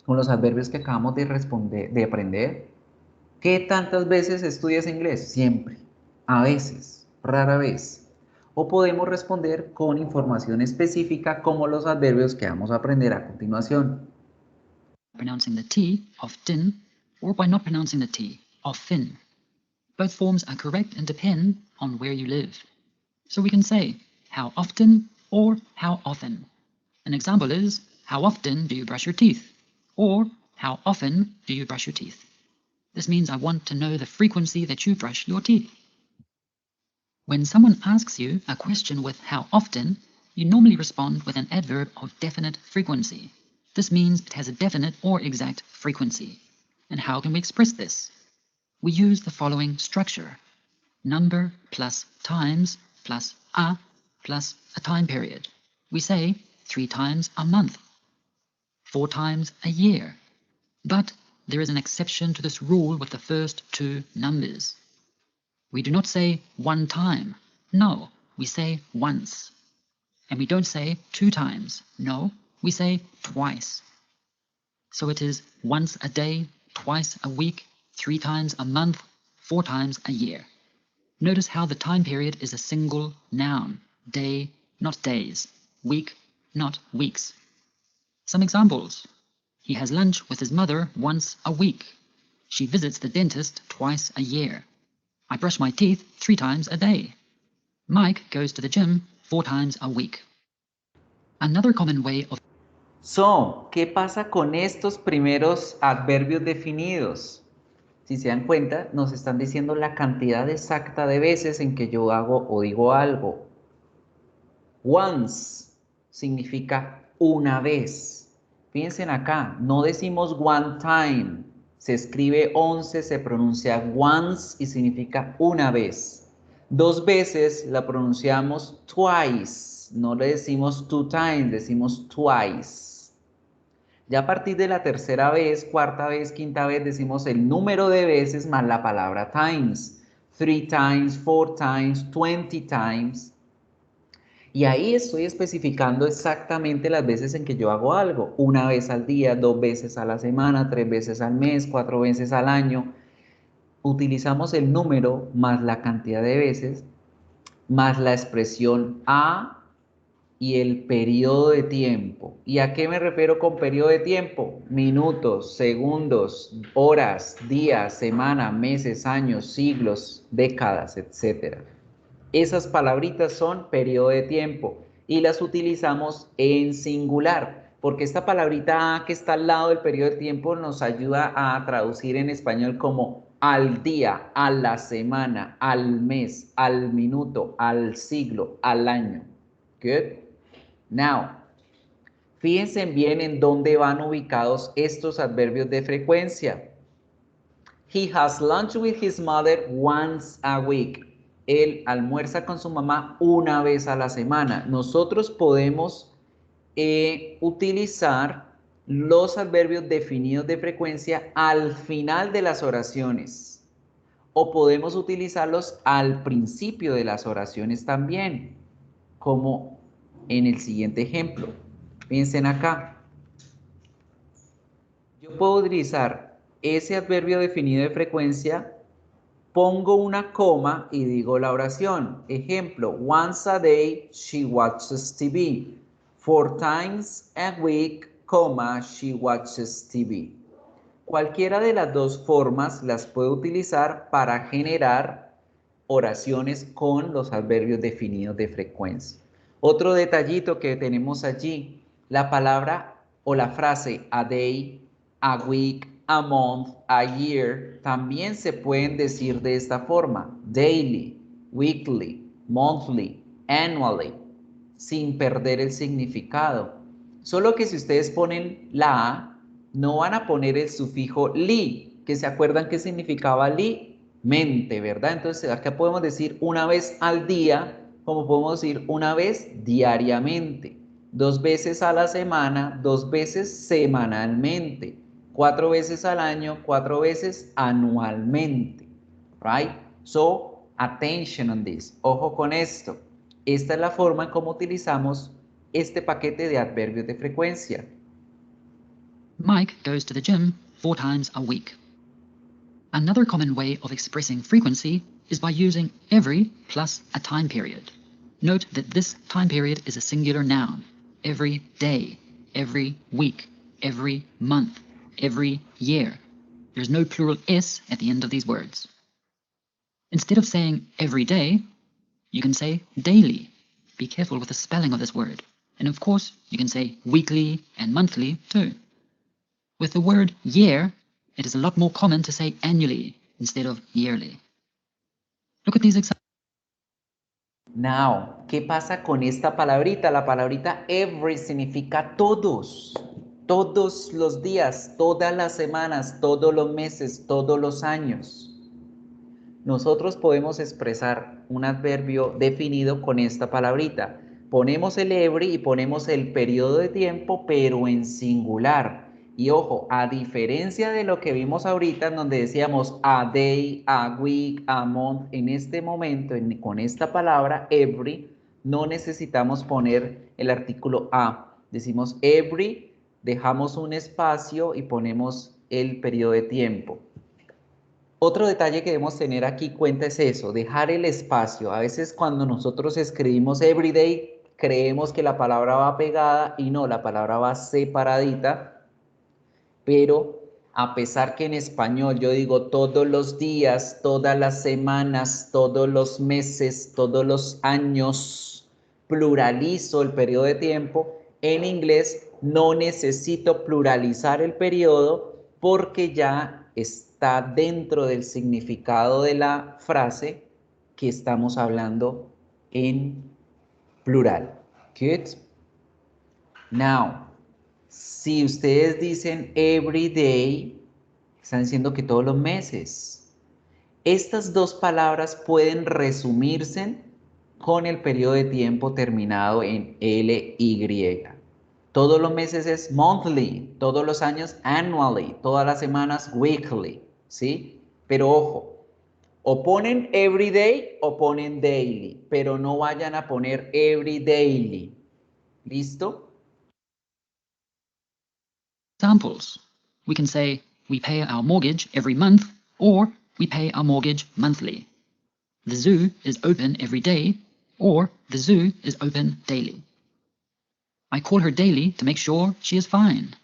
con los adverbios que acabamos de aprender? ¿Qué tantas veces estudias inglés? Siempre. A veces, rara vez. O podemos responder con información específica como los adverbios que vamos a aprender a continuación. Pronouncing the T, often, or by not pronouncing the T, often. Both forms are correct and depend on where you live. So we can say, how often or how often. An example is, how often do you brush your teeth? Or, how often do you brush your teeth? This means I want to know the frequency that you brush your teeth. When someone asks you a question with how often, you normally respond with an adverb of definite frequency. This means it has a definite or exact frequency. And how can we express this? We use the following structure: number plus times plus a plus a time period. We say 3 times a month, 4 times a year. But there is an exception to this rule with the first two numbers. We do not say 1 time. No, we say once. And we don't say 2 times. No, we say twice. So it is once a day, twice a week, 3 times a month, 4 times a year. Notice how the time period is a single noun. Day, not days. Week, not weeks. Some examples. He has lunch with his mother once a week. She visits the dentist twice a year. I brush my teeth 3 times a day. Mike goes to the gym 4 times a week. Another common way of... So, ¿qué pasa con estos primeros adverbios definidos? Si se dan cuenta, nos están diciendo la cantidad exacta de veces en que yo hago o digo algo. Once significa una vez. Fíjense acá, no decimos one time. Se escribe 11, se pronuncia once y significa una vez. 2 veces la pronunciamos twice. No le decimos 2 times, decimos twice. Ya a partir de la tercera vez, cuarta vez, quinta vez, decimos el número de veces más la palabra times. 3 times, 4 times, 20 times. Y ahí estoy especificando exactamente las veces en que yo hago algo. 1 vez al día, 2 veces a la semana, 3 veces al mes, 4 veces al año. Utilizamos el número más la cantidad de veces, más la expresión a y el periodo de tiempo. ¿Y a qué me refiero con periodo de tiempo? Minutos, segundos, horas, días, semanas, meses, años, siglos, décadas, etc. Esas palabritas son periodo de tiempo y las utilizamos en singular, porque esta palabrita a que está al lado del periodo de tiempo nos ayuda a traducir en español como al día, a la semana, al mes, al minuto, al siglo, al año. Good. Now, fíjense bien en dónde van ubicados estos adverbios de frecuencia. He has lunch with his mother once a week. Él almuerza con su mamá una vez a la semana. Nosotros podemos utilizar los adverbios definidos de frecuencia al final de las oraciones. O podemos utilizarlos al principio de las oraciones también, como en el siguiente ejemplo. Piensen acá. Yo puedo utilizar ese adverbio definido de frecuencia, pongo una coma y digo la oración. Ejemplo, once a day she watches TV. 4 times a week, she watches TV. Cualquiera de las dos formas las puedo utilizar para generar oraciones con los adverbios definidos de frecuencia. Otro detallito que tenemos allí, la palabra o la frase a day, a week, a month, a year, también se pueden decir de esta forma: daily, weekly, monthly, annually, sin perder el significado. Solo que si ustedes ponen la A, no van a poner el sufijo li, que se acuerdan que significaba li, mente, ¿verdad? Entonces acá podemos decir una vez al día, como podemos decir una vez diariamente, 2 veces a la semana, 2 veces semanalmente, 4 veces al año, 4 veces anualmente, right? So, attention on this. Ojo con esto. Esta es la forma en cómo utilizamos este paquete de adverbios de frecuencia. Mike goes to the gym 4 times a week. Another common way of expressing frequency is by using every plus a time period. Note that this time period is a singular noun. Every day, every week, every month, every year. There's no plural s at the end of these words. Instead of saying every day, you can say daily. Be careful with the spelling of this word. And of course, you can say weekly and monthly too. With the word year, it is a lot more common to say annually instead of yearly. Look at these examples. Now, ¿qué pasa con esta palabrita? La palabrita every significa todos. Todos los días, todas las semanas, todos los meses, todos los años. Nosotros podemos expresar un adverbio definido con esta palabrita. Ponemos el every y ponemos el periodo de tiempo, pero en singular. Y ojo, a diferencia de lo que vimos ahorita, en donde decíamos a day, a week, a month, en este momento, con esta palabra every, no necesitamos poner el artículo a. Decimos every, dejamos un espacio y ponemos el periodo de tiempo. Otro detalle que debemos tener aquí cuenta es eso, dejar el espacio. A veces cuando nosotros escribimos everyday, creemos que la palabra va pegada y no, la palabra va separadita. Pero a pesar que en español yo digo todos los días, todas las semanas, todos los meses, todos los años, pluralizo el periodo de tiempo, en inglés no necesito pluralizar el periodo porque ya está dentro del significado de la frase que estamos hablando en plural. Good. Now, si ustedes dicen every day, están diciendo que todos los meses. Estas dos palabras pueden resumirse con el periodo de tiempo terminado en LY. Todos los meses es monthly, todos los años annually, todas las semanas weekly, ¿sí? Pero ojo, o ponen every day o ponen daily, pero no vayan a poner every daily. ¿Listo? Examples. We can say we pay our mortgage every month or we pay our mortgage monthly. The zoo is open every day or the zoo is open daily. I call her daily to make sure she is fine.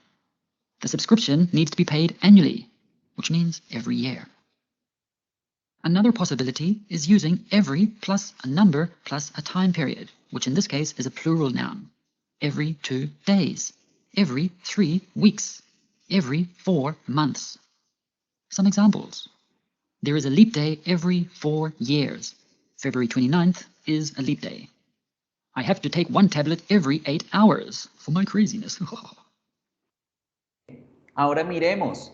The subscription needs to be paid annually, which means every year. Another possibility is using every plus a number plus a time period, which in this case is a plural noun. Every 2 days, every 3 weeks, every 4 months. Some examples. There is a leap day every 4 years. February 29th is a leap day. I have to take 1 tablet every 8 hours for my craziness. Ahora miremos.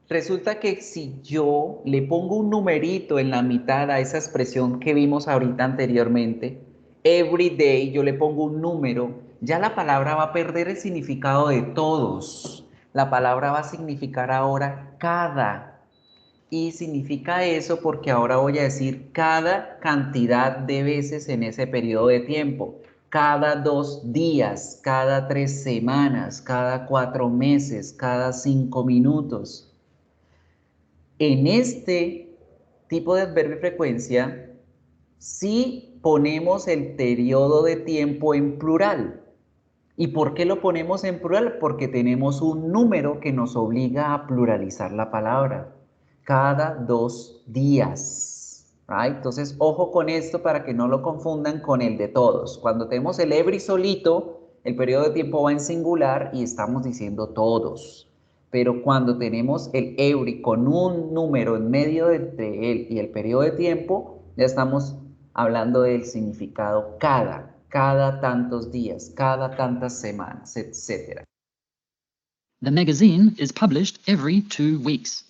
Resulta que si yo le pongo un numerito en la mitad a esa expresión que vimos ahorita anteriormente, every day, yo le pongo un número, ya la palabra va a perder el significado de todos. La palabra va a significar ahora cada. Y significa eso porque ahora voy a decir cada cantidad de veces en ese periodo de tiempo. Cada 2 días, cada 3 semanas, cada 4 meses, cada 5 minutos. En este tipo de adverbio de frecuencia, sí ponemos el periodo de tiempo en plural. ¿Y por qué lo ponemos en plural? Porque tenemos un número que nos obliga a pluralizar la palabra. Cada 2 días. ¿Right? Entonces, ojo con esto para que no lo confundan con el de todos. Cuando tenemos el every solito, el periodo de tiempo va en singular y estamos diciendo todos. Pero cuando tenemos el every con un número en medio de él y el periodo de tiempo, ya estamos hablando del significado cada tantos días, cada tantas semanas, etc. The magazine is published every 2 weeks.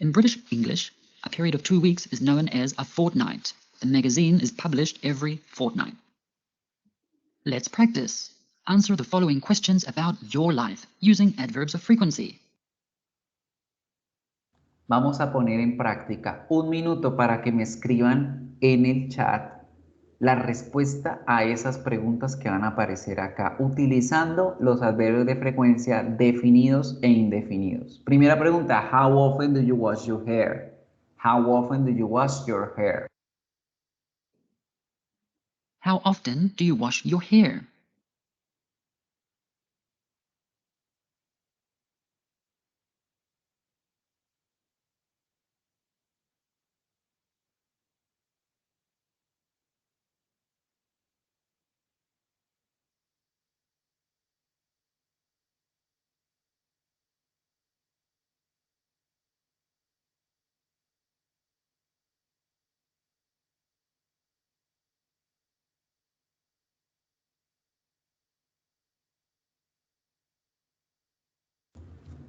In British English, a period of 2 weeks is known as a fortnight. The magazine is published every fortnight. Let's practice. Answer the following questions about your life using adverbs of frequency. Vamos a poner en práctica 1 minuto para que me escriban en el chat la respuesta a esas preguntas que van a aparecer acá, utilizando los adverbios de frecuencia definidos e indefinidos. Primera pregunta, how often do you wash your hair? How often do you wash your hair? How often do you wash your hair?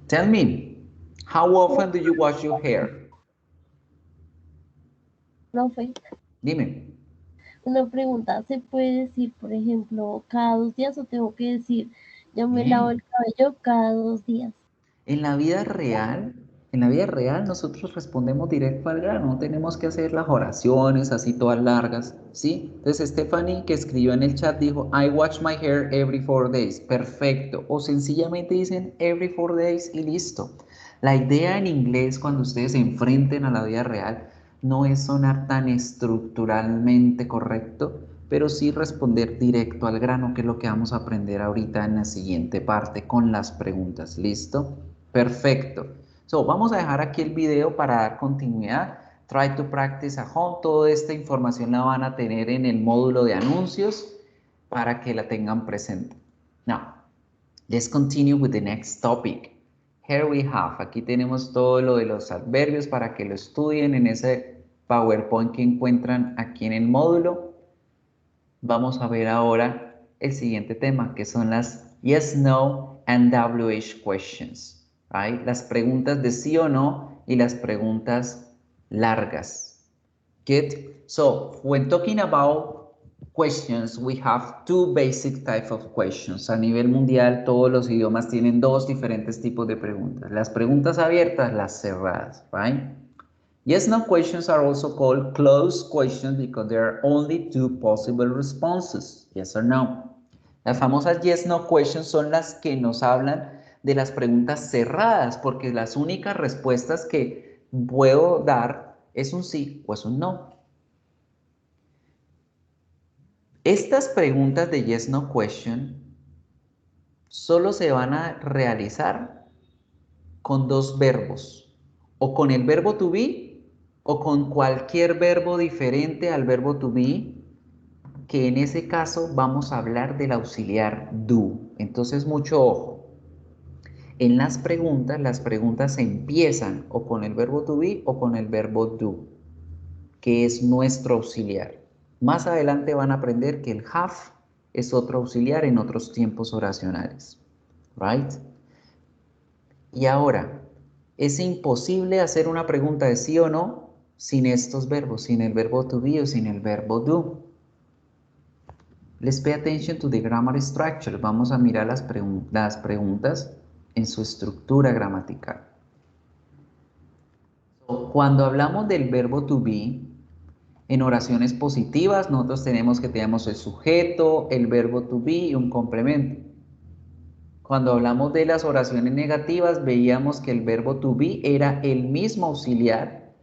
Tell me, how often do you wash your hair? Profe, Dime. una pregunta, ¿se puede decir, por ejemplo, cada 2 días o tengo que decir, yo me lavo el cabello cada 2 días? En la vida real, nosotros respondemos directo al grano, no tenemos que hacer las oraciones así todas largas, ¿sí? Entonces Stephanie, que escribió en el chat, dijo, I wash my hair every 4 days. Perfecto. O sencillamente dicen every 4 days y listo. La idea en inglés, cuando ustedes se enfrenten a la vida real, no es sonar tan estructuralmente correcto, pero sí responder directo al grano, que es lo que vamos a aprender ahorita en la siguiente parte con las preguntas. ¿Listo? Perfecto. So, vamos a dejar aquí el video para dar continuidad. Try to practice at home. Toda esta información la van a tener en el módulo de anuncios para que la tengan presente. Now, let's continue with the next topic. Here we have, aquí tenemos todo lo de los adverbios para que lo estudien en ese PowerPoint que encuentran aquí en el módulo. Vamos a ver ahora el siguiente tema, que son las yes, no and WH questions. Right? Las preguntas de sí o no y las preguntas largas. Good? So, when talking about questions, we have two basic types of questions. A nivel mundial, todos los idiomas tienen dos diferentes tipos de preguntas. Las preguntas abiertas, las cerradas, right? Yes, no questions are also called closed questions because there are only two possible responses, yes or no. Las famosas yes, no questions son las que nos hablan de las preguntas cerradas, porque las únicas respuestas que puedo dar es un sí o es un no. Estas preguntas de yes, no question solo se van a realizar con dos verbos, o con el verbo to be o con cualquier verbo diferente al verbo to be, que en ese caso vamos a hablar del auxiliar do. Entonces, mucho ojo. En las preguntas se empiezan o con el verbo to be o con el verbo do, que es nuestro auxiliar. Más adelante van a aprender que el have es otro auxiliar en otros tiempos oracionales. Right? Y ahora, es imposible hacer una pregunta de sí o no sin estos verbos, sin el verbo to be o sin el verbo do. Let's pay attention to the grammar structure. Vamos a mirar las preguntas en su estructura gramatical. Cuando hablamos del verbo to be, en oraciones positivas, nosotros tenemos el sujeto, el verbo to be y un complemento. Cuando hablamos de las oraciones negativas, veíamos que el verbo to be era el mismo auxiliar,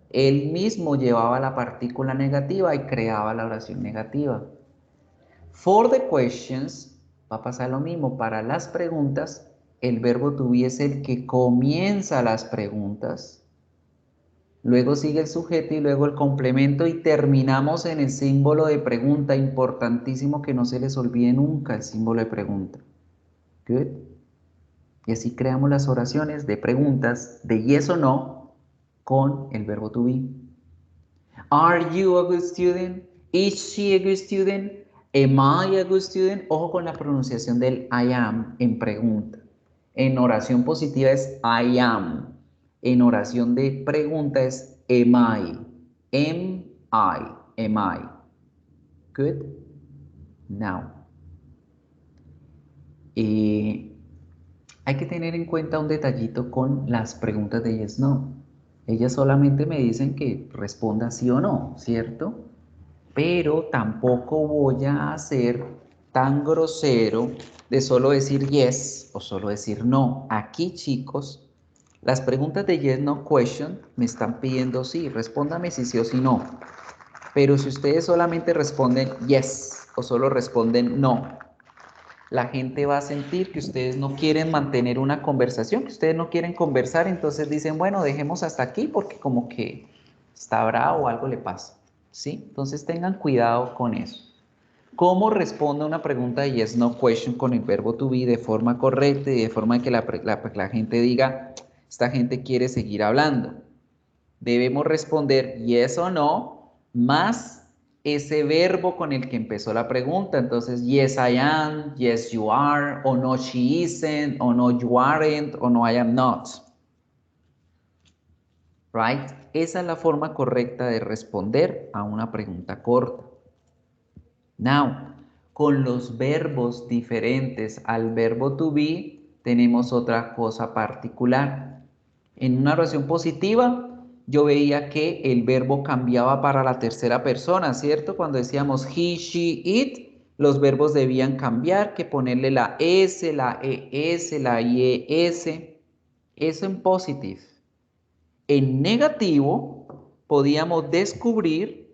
él mismo llevaba la partícula negativa y creaba la oración negativa. For the questions, va a pasar lo mismo. Para las preguntas, el verbo to be es el que comienza las preguntas. Luego sigue el sujeto y luego el complemento y terminamos en el símbolo de pregunta. Importantísimo que no se les olvide nunca el símbolo de pregunta. Good. Y así creamos las oraciones de preguntas de yes o no con el verbo to be. Are you a good student? Is she a good student? Am I a good student? Ojo con la pronunciación del I am en pregunta. En oración positiva es I am. En oración de pregunta es am I. Am I. Am I. Good. Now. Hay que tener en cuenta un detallito con las preguntas de yes, no. Ellas solamente me dicen que responda sí o no, ¿cierto? Pero tampoco voy a ser tan grosero de solo decir yes o solo decir no. Aquí, chicos, Las preguntas de yes, no question me están pidiendo sí, respóndame si sí o si no. Pero si ustedes solamente responden yes o solo responden no, la gente va a sentir que ustedes no quieren mantener una conversación, que ustedes no quieren conversar, entonces dicen, bueno, dejemos hasta aquí porque como que está bravo o algo le pasa, ¿sí? Entonces tengan cuidado con eso. ¿Cómo responde una pregunta de yes, no question con el verbo to be de forma correcta y de forma que la gente diga, esta gente quiere seguir hablando? Debemos responder yes o no más ese verbo con el que empezó la pregunta. Entonces, yes I am, yes you are, o no she isn't, o no you aren't, o no I am not. Right? Esa es la forma correcta de responder a una pregunta corta. Now, con los verbos diferentes al verbo to be, tenemos otra cosa particular. En una oración positiva, yo veía que el verbo cambiaba para la tercera persona, ¿cierto? Cuando decíamos he, she, it, los verbos debían cambiar, que ponerle la S, la ES, la IES. Eso en positive. En negativo, podíamos descubrir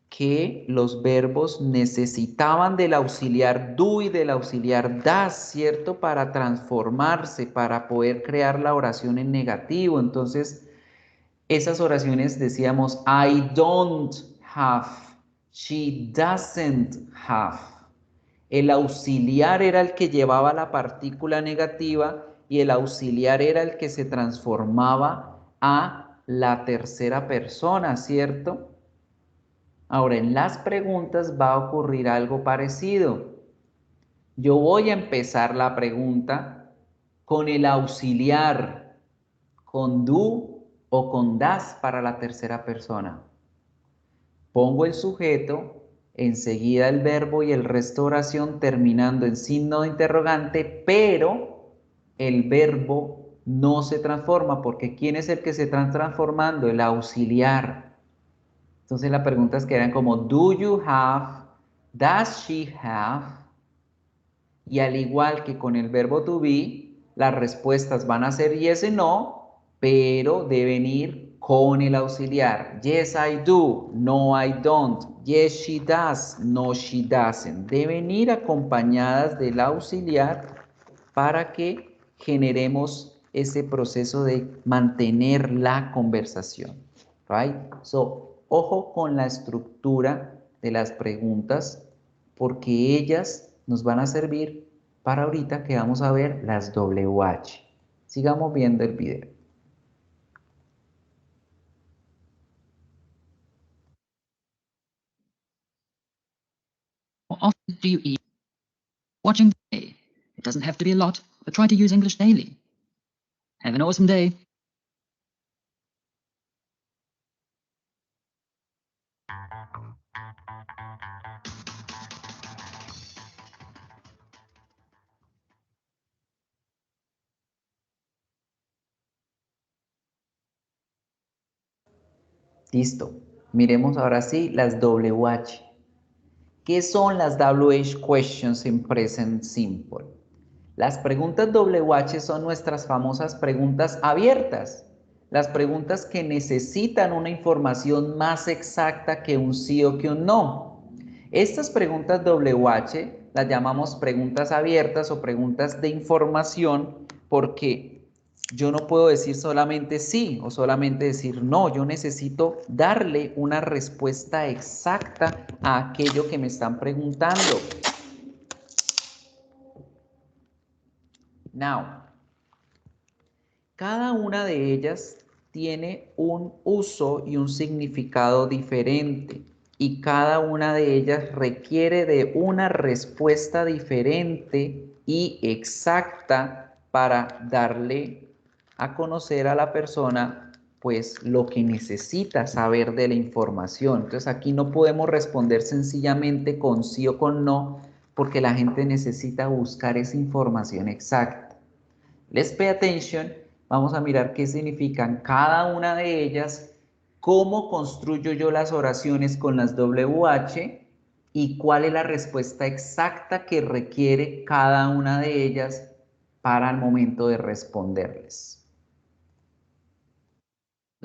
que los verbos necesitaban del auxiliar do y del auxiliar das, ¿cierto? Para transformarse, para poder crear la oración en negativo. Entonces, esas oraciones decíamos, I don't have, she doesn't have. El auxiliar era el que llevaba la partícula negativa y el auxiliar era el que se transformaba a la tercera persona, ¿cierto? Ahora, en las preguntas va a ocurrir algo parecido. Yo voy a empezar la pregunta con el auxiliar, con do o con das para la tercera persona. Pongo el sujeto, enseguida el verbo y el resto de oración terminando en signo de interrogante, pero el verbo no se transforma porque ¿quién es el que se está transformando? El auxiliar. Entonces las preguntas quedan como, do you have, does she have? Y al igual que con el verbo to be, las respuestas van a ser yes y no, pero deben ir con el auxiliar. Yes, I do. No, I don't. Yes, she does. No, she doesn't. Deben ir acompañadas del auxiliar para que generemos ese proceso de mantener la conversación. Right? So, ojo con la estructura de las preguntas porque ellas nos van a servir para ahorita que vamos a ver las WH. Sigamos viendo el video. How often do you eat? Watching the day. It doesn't have to be a lot, but try to use English daily. Have an awesome day. Listo. Miremos ahora sí las WH. ¿Qué son las WH questions in present simple? Las preguntas WH son nuestras famosas preguntas abiertas. Las preguntas que necesitan una información más exacta que un sí o que un no. Estas preguntas WH las llamamos preguntas abiertas o preguntas de información porque yo no puedo decir solamente sí o solamente decir no. Yo necesito darle una respuesta exacta a aquello que me están preguntando. Now, cada una de ellas tiene un uso y un significado diferente y cada una de ellas requiere de una respuesta diferente y exacta para darle a conocer a la persona pues lo que necesita saber de la información. Entonces aquí no podemos responder sencillamente con sí o con no porque la gente necesita buscar esa información exacta. Let's pay attention. Vamos a mirar qué significan cada una de ellas, cómo construyo yo las oraciones con las WH y cuál es la respuesta exacta que requiere cada una de ellas para el momento de responderles.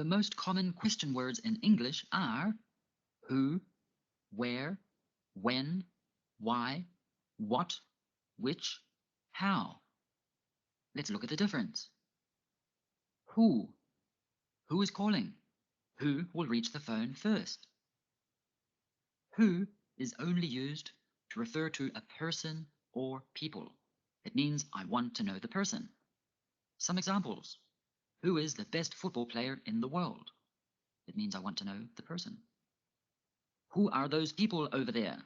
The most common question words in English are who, where, when, why, what, which, how. Let's look at the difference. Who? Who is calling? Who will reach the phone first? Who is only used to refer to a person or people. It means I want to know the person. Some examples. Who is the best football player in the world? It means I want to know the person. Who are those people over there?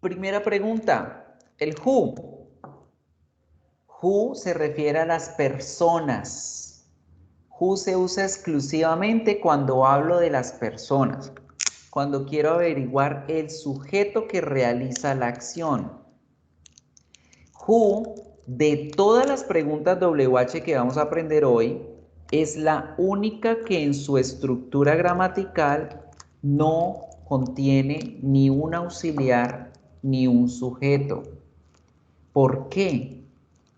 Primera pregunta, el who. Who se refiere a las personas. Who se usa exclusivamente cuando hablo de las personas. Cuando quiero averiguar el sujeto que realiza la acción. Who, de todas las preguntas WH que vamos a aprender hoy, es la única que en su estructura gramatical no contiene ni un auxiliar ni un sujeto. ¿Por qué?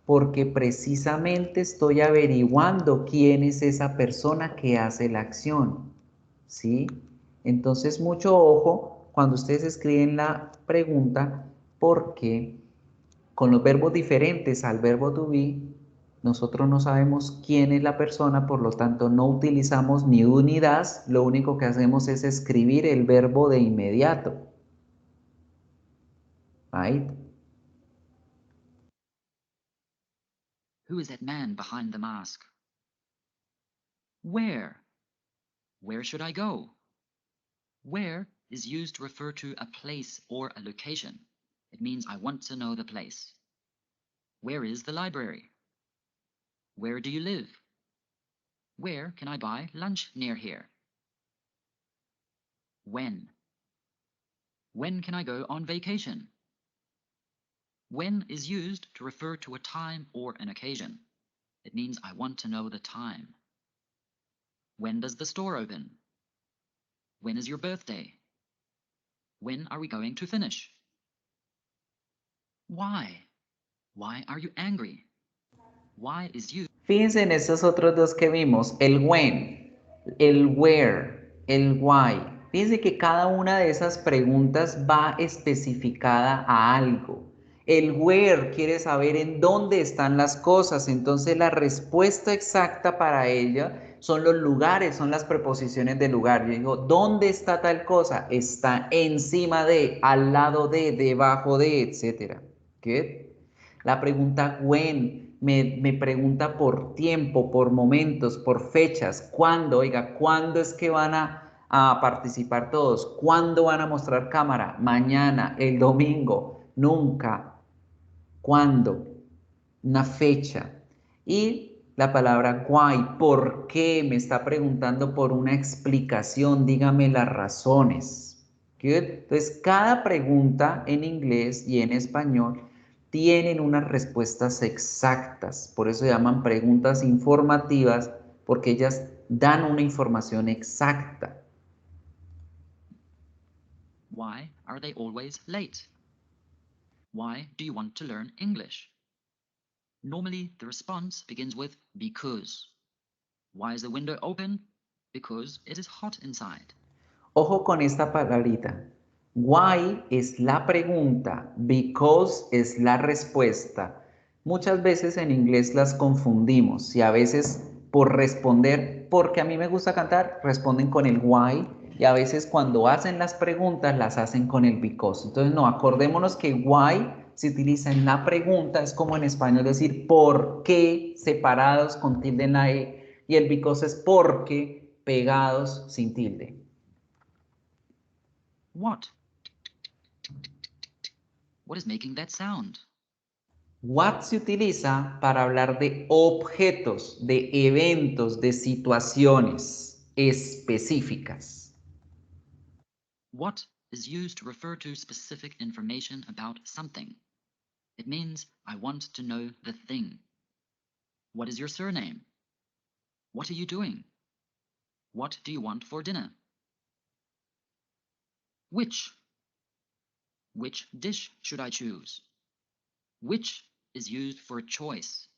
Porque precisamente estoy averiguando quién es esa persona que hace la acción. ¿Sí? Entonces, mucho ojo cuando ustedes escriben la pregunta, porque con los verbos diferentes al verbo to be, nosotros no sabemos quién es la persona, por lo tanto no utilizamos ni do ni das, lo único que hacemos es escribir el verbo de inmediato. Right? Who is that man behind the mask? Where? Where should I go? Where is used to refer to a place or a location. It means I want to know the place. Where is the library? Where do you live? Where can I buy lunch near here? When? When can I go on vacation? When is used to refer to a time or an occasion. It means I want to know the time. When does the store open? When is your birthday? When are we going to finish? Why? Why are you angry? Why is used. Fíjense en estos otros dos que vimos, el when, el where, el why. Fíjense que cada una de esas preguntas va especificada a algo. El where quiere saber en dónde están las cosas, entonces la respuesta exacta para ella son los lugares, son las preposiciones de lugar. Yo digo, ¿dónde está tal cosa? Está encima de, al lado de, debajo de, etc. ¿Good? La pregunta when me pregunta por tiempo, por momentos, por fechas. ¿Cuándo? Oiga, ¿cuándo es que van a participar todos? ¿Cuándo van a mostrar cámara? Mañana, el domingo, nunca. ¿Cuándo? Una fecha. Y la palabra why, ¿por qué? Me está preguntando por una explicación, dígame las razones. Good. Entonces, cada pregunta en inglés y en español tienen unas respuestas exactas. Por eso se llaman preguntas informativas, porque ellas dan una información exacta. Why are they always late? Why do you want to learn English? Normally, the response begins with because. Why is the window open? Because it is hot inside. Ojo con esta palabrita. Why es la pregunta, because es la respuesta. Muchas veces en inglés las confundimos y a veces por responder, porque a mí me gusta cantar, responden con el why y a veces cuando hacen las preguntas las hacen con el because. Entonces no, acordémonos que why se utiliza en la pregunta, es como en español decir por qué separados con tilde en la E y el because es porque pegados sin tilde. What? What is making that sound? What se utiliza para hablar de objetos, de eventos, de situaciones específicas. What is used to refer to specific information about something. It means I want to know the thing. What is your surname? What are you doing? What do you want for dinner? Which? Which dish should I choose? Which is used for choice.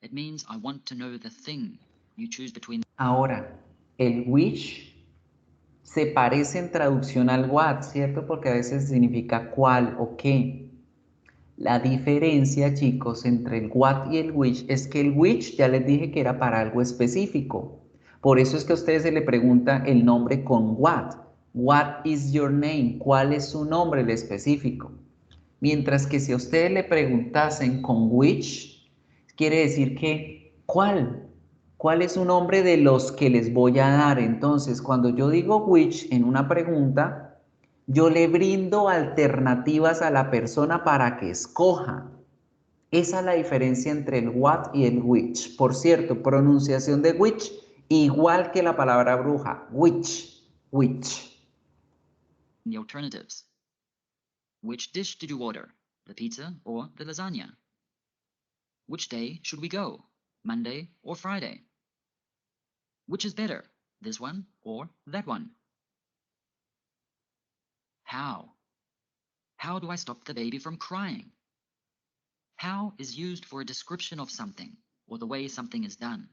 It means I want to know the thing. You choose between. Ahora, el which se parece en traducción al what, ¿cierto? Porque a veces significa cuál o qué. La diferencia, chicos, entre el what y el which es que el which ya les dije que era para algo específico. Por eso es que a ustedes se le pregunta el nombre con what. What is your name? ¿Cuál es su nombre, el específico? Mientras que si a ustedes le preguntasen con which, quiere decir que ¿cuál? ¿Cuál es su nombre de los que les voy a dar? Entonces, cuando yo digo which en una pregunta, yo le brindo alternativas a la persona para que escoja. Esa es la diferencia entre el what y el which. Por cierto, pronunciación de which igual que la palabra bruja. Which. The alternatives. Which dish did you order? The pizza or the lasagna? Which day should we go? Monday or Friday? Which is better, this one or that one? How? How do I stop the baby from crying? How is used for a description of something or the way something is done.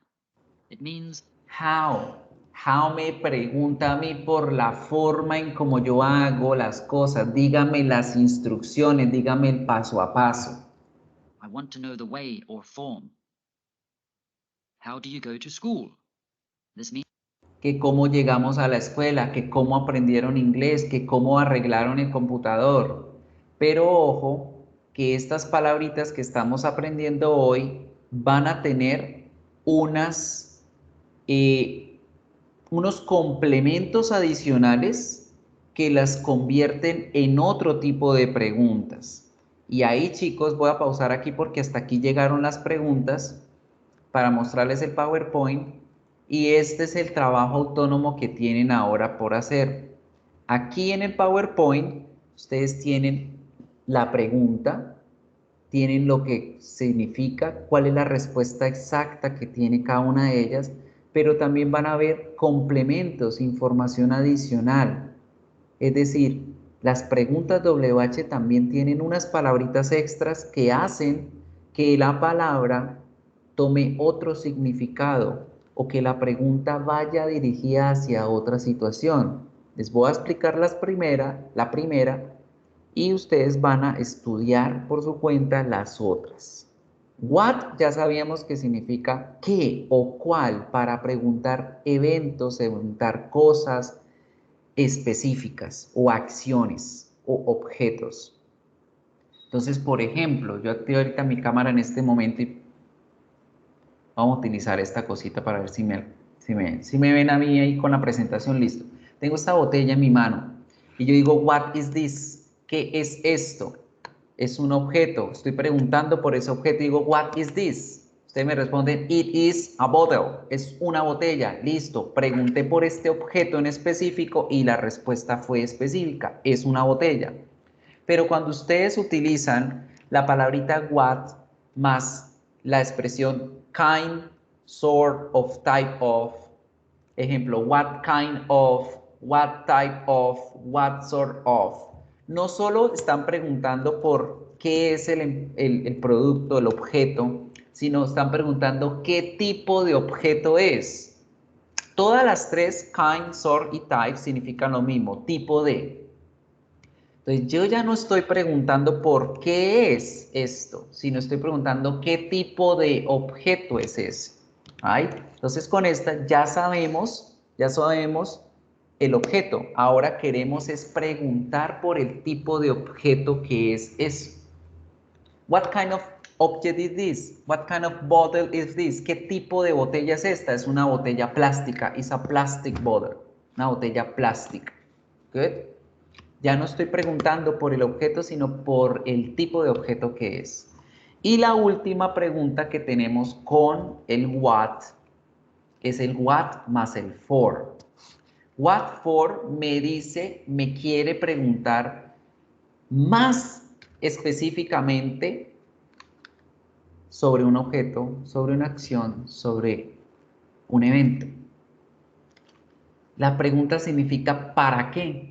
It means How. How me pregunta a mí por la forma en cómo yo hago las cosas. Dígame las instrucciones, dígame el paso a paso. I want to know the way or form. How do you go to school? This means Que cómo llegamos a la escuela, que cómo aprendieron inglés, que cómo arreglaron el computador. Pero ojo, que estas palabritas que estamos aprendiendo hoy van a tener unos complementos adicionales que las convierten en otro tipo de preguntas. Y ahí, chicos, voy a pausar aquí porque hasta aquí llegaron las preguntas para mostrarles el PowerPoint y este es el trabajo autónomo que tienen ahora por hacer. Aquí en el PowerPoint ustedes tienen la pregunta, tienen lo que significa, cuál es la respuesta exacta que tiene cada una de ellas, pero también van a ver complementos, información adicional. Es decir, las preguntas WH también tienen unas palabritas extras que hacen que la palabra tome otro significado o que la pregunta vaya dirigida hacia otra situación. Les voy a explicar la primera y ustedes van a estudiar por su cuenta las otras. What ya sabíamos que significa qué o cuál para preguntar eventos, preguntar cosas específicas o acciones o objetos. Entonces, por ejemplo, yo activo ahorita mi cámara en este momento y vamos a utilizar esta cosita para ver si me ven a mí ahí con la presentación. Listo. Tengo esta botella en mi mano y yo digo, what is this? ¿Qué es esto? Es un objeto. Estoy preguntando por ese objeto y digo, what is this? Ustedes me responden, it is a bottle. Es una botella. Listo. Pregunté por este objeto en específico y la respuesta fue específica. Es una botella. Pero cuando ustedes utilizan la palabrita what más la expresión kind, sort of, type of, ejemplo, what kind of, what type of, what sort of, no solo están preguntando por qué es el producto, el objeto, sino están preguntando qué tipo de objeto es. Todas las tres, kind, sort y type, significan lo mismo, tipo de. Entonces, yo ya no estoy preguntando por qué es esto, sino estoy preguntando qué tipo de objeto es ese. ¿Right? Entonces, con esta ya sabemos el objeto. Ahora queremos es preguntar por el tipo de objeto que es eso. What kind of object is this? What kind of bottle is this? ¿Qué tipo de botella es esta? Es una botella plástica. It's a plastic bottle. Una botella plástica. Good. Ya no estoy preguntando por el objeto, sino por el tipo de objeto que es. Y la última pregunta que tenemos con el what es el what más el for. What for me dice, me quiere preguntar más específicamente sobre un objeto, sobre una acción, sobre un evento. La pregunta significa ¿para qué?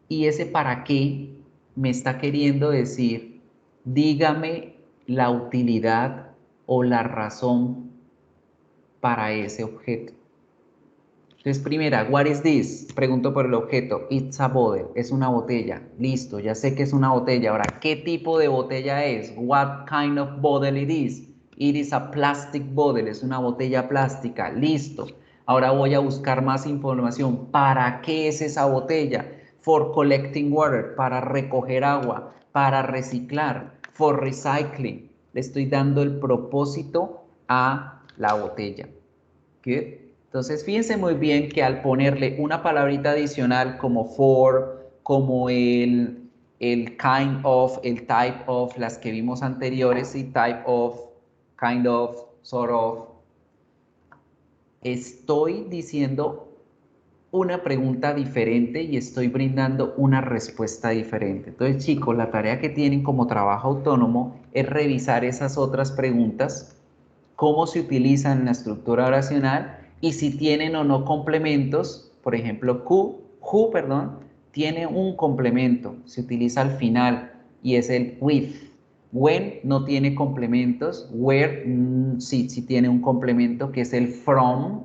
Y ese para qué me está queriendo decir, dígame la utilidad o la razón para ese objeto. Entonces, primera, what is this? Pregunto por el objeto. It's a bottle. Es una botella. Listo, ya sé que es una botella. Ahora, ¿qué tipo de botella es? What kind of bottle it is? It is a plastic bottle. Es una botella plástica. Listo. Ahora voy a buscar más información. ¿Para qué es esa botella? For collecting water. Para recoger agua. Para reciclar. For recycling. Le estoy dando el propósito a la botella. Good. Entonces, fíjense muy bien que al ponerle una palabrita adicional como for, como el kind of, el type of, las que vimos anteriores, y type of, kind of, sort of, estoy diciendo una pregunta diferente y estoy brindando una respuesta diferente. Entonces, chicos, la tarea que tienen como trabajo autónomo es revisar esas otras preguntas, cómo se utilizan en la estructura oracional y si tienen o no complementos. Por ejemplo, who, tiene un complemento, se utiliza al final y es el with. When no tiene complementos, where sí tiene un complemento que es el from.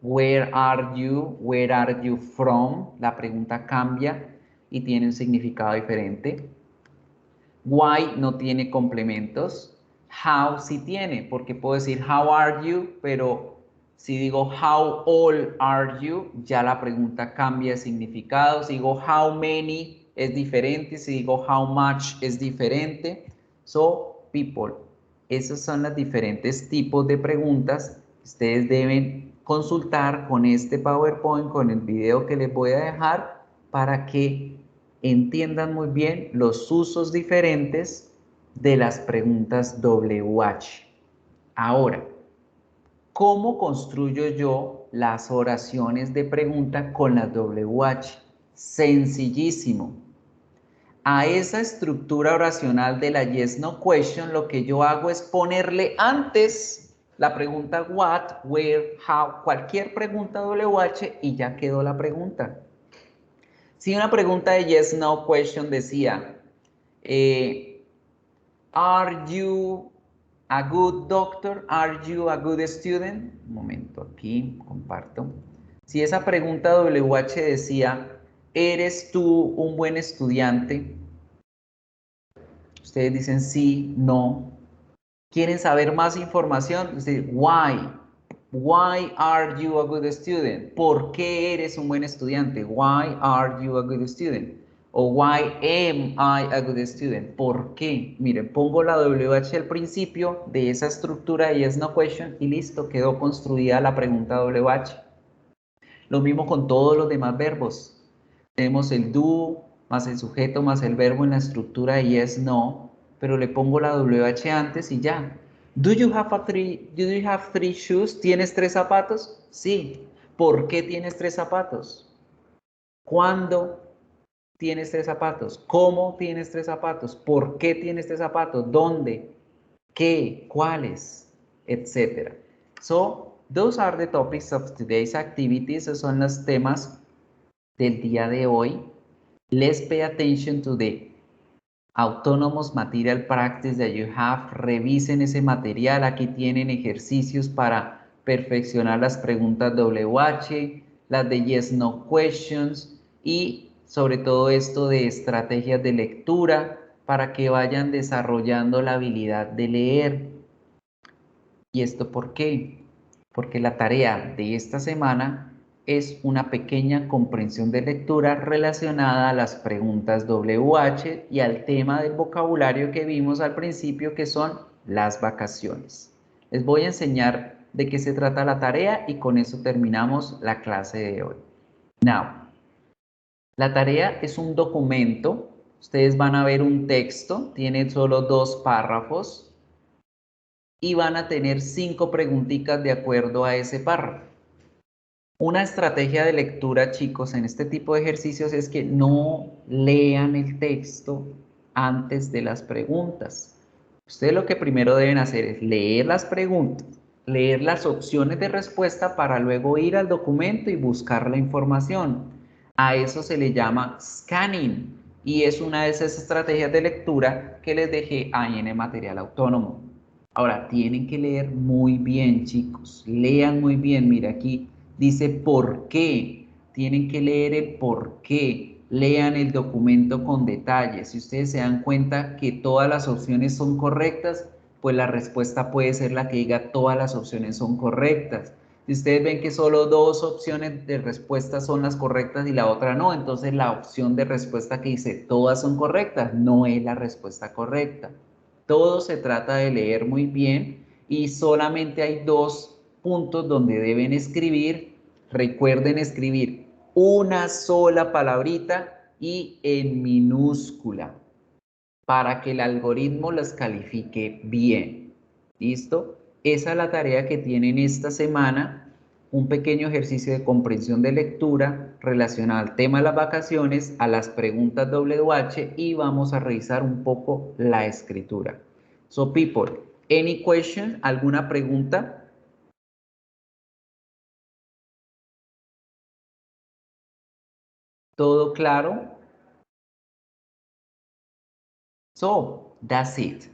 Where are you from? La pregunta cambia y tiene un significado diferente. Why no tiene complementos. How sí tiene, porque puedo decir how are you, pero si digo how old are you, ya la pregunta cambia de significado. Si digo how many es diferente, si digo how much es diferente. So, people, esos son los diferentes tipos de preguntas que ustedes deben consultar con este PowerPoint, con el video que les voy a dejar, para que entiendan muy bien los usos diferentes de las preguntas WH. Ahora, ¿cómo construyo yo las oraciones de pregunta con las WH? Sencillísimo. A esa estructura oracional de la yes no question, lo que yo hago es ponerle antes la pregunta what, where, how, cualquier pregunta WH y ya quedó la pregunta. Si una pregunta de yes no question decía, are you a good doctor? Are you a good student? Un momento, aquí comparto. Si esa pregunta WH decía, ¿eres tú un buen estudiante? Ustedes dicen sí, no. ¿Quieren saber más información? Ustedes, why? Why are you a good student? ¿Por qué eres un buen estudiante? Why are you a good student? O why am I a good student? ¿Por qué? Miren, pongo la WH al principio de esa estructura de yes no question y listo, quedó construida la pregunta WH. Lo mismo con todos los demás verbos. Tenemos el do más el sujeto más el verbo en la estructura de yes no, pero le pongo la WH antes y ya. Do you have three shoes? ¿Tienes 3 zapatos? Sí. ¿Por qué tienes 3 zapatos? ¿Cuándo tienes 3 zapatos? ¿Cómo tienes 3 zapatos? ¿Por qué tienes 3 zapatos? ¿Dónde? ¿Qué? ¿Cuáles? Etcétera. So, those are the topics of today's activities. Esos son los temas del día de hoy. Let's pay attention to the autonomous material practice that you have. Revisen ese material. Aquí tienen ejercicios para perfeccionar las preguntas WH, las de yes, no questions y sobre todo esto de estrategias de lectura para que vayan desarrollando la habilidad de leer. ¿Y esto por qué? Porque la tarea de esta semana es una pequeña comprensión de lectura relacionada a las preguntas WH y al tema del vocabulario que vimos al principio, que son las vacaciones. Les voy a enseñar de qué se trata la tarea y con eso terminamos la clase de hoy. Now, la tarea es un documento. Ustedes van a ver un texto, tiene solo 2 párrafos y van a tener 5 preguntitas de acuerdo a ese párrafo. Una estrategia de lectura, chicos, en este tipo de ejercicios es que no lean el texto antes de las preguntas. Ustedes lo que primero deben hacer es leer las preguntas, leer las opciones de respuesta para luego ir al documento y buscar la información. A eso se le llama scanning. Y es una de esas estrategias de lectura que les dejé ahí en el material autónomo. Ahora, tienen que leer muy bien, chicos. Lean muy bien. Mira, aquí dice por qué. Tienen que leer el por qué. Lean el documento con detalle. Si ustedes se dan cuenta que todas las opciones son correctas, pues la respuesta puede ser la que diga todas las opciones son correctas. Si ustedes ven que solo dos opciones de respuesta son las correctas y la otra no, entonces la opción de respuesta que dice todas son correctas no es la respuesta correcta. Todo se trata de leer muy bien y solamente hay dos puntos donde deben escribir. Recuerden escribir una sola palabrita y en minúscula para que el algoritmo las califique bien. ¿Listo? Esa es la tarea que tienen esta semana, un pequeño ejercicio de comprensión de lectura relacionado al tema de las vacaciones, a las preguntas WH y vamos a revisar un poco la escritura. So people, any question, alguna pregunta? ¿Todo claro? So, that's it.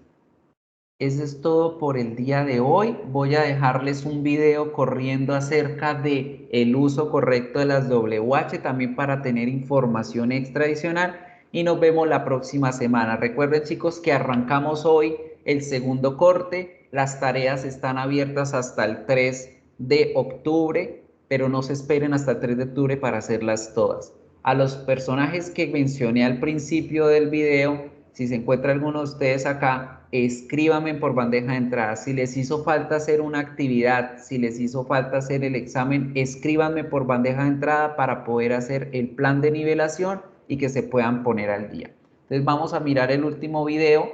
Eso es todo por el día de hoy. Voy a dejarles un video corriendo acerca de el uso correcto de las WH también para tener información extra adicional y nos vemos la próxima semana. Recuerden, chicos, que arrancamos hoy el segundo corte. Las tareas están abiertas hasta el 3 de octubre, pero no se esperen hasta el 3 de octubre para hacerlas todas. A los personajes que mencioné al principio del video, si se encuentra alguno de ustedes acá, escríbanme por bandeja de entrada. Si les hizo falta hacer una actividad, si les hizo falta hacer el examen, escríbanme por bandeja de entrada para poder hacer el plan de nivelación y que se puedan poner al día. Entonces vamos a mirar el último video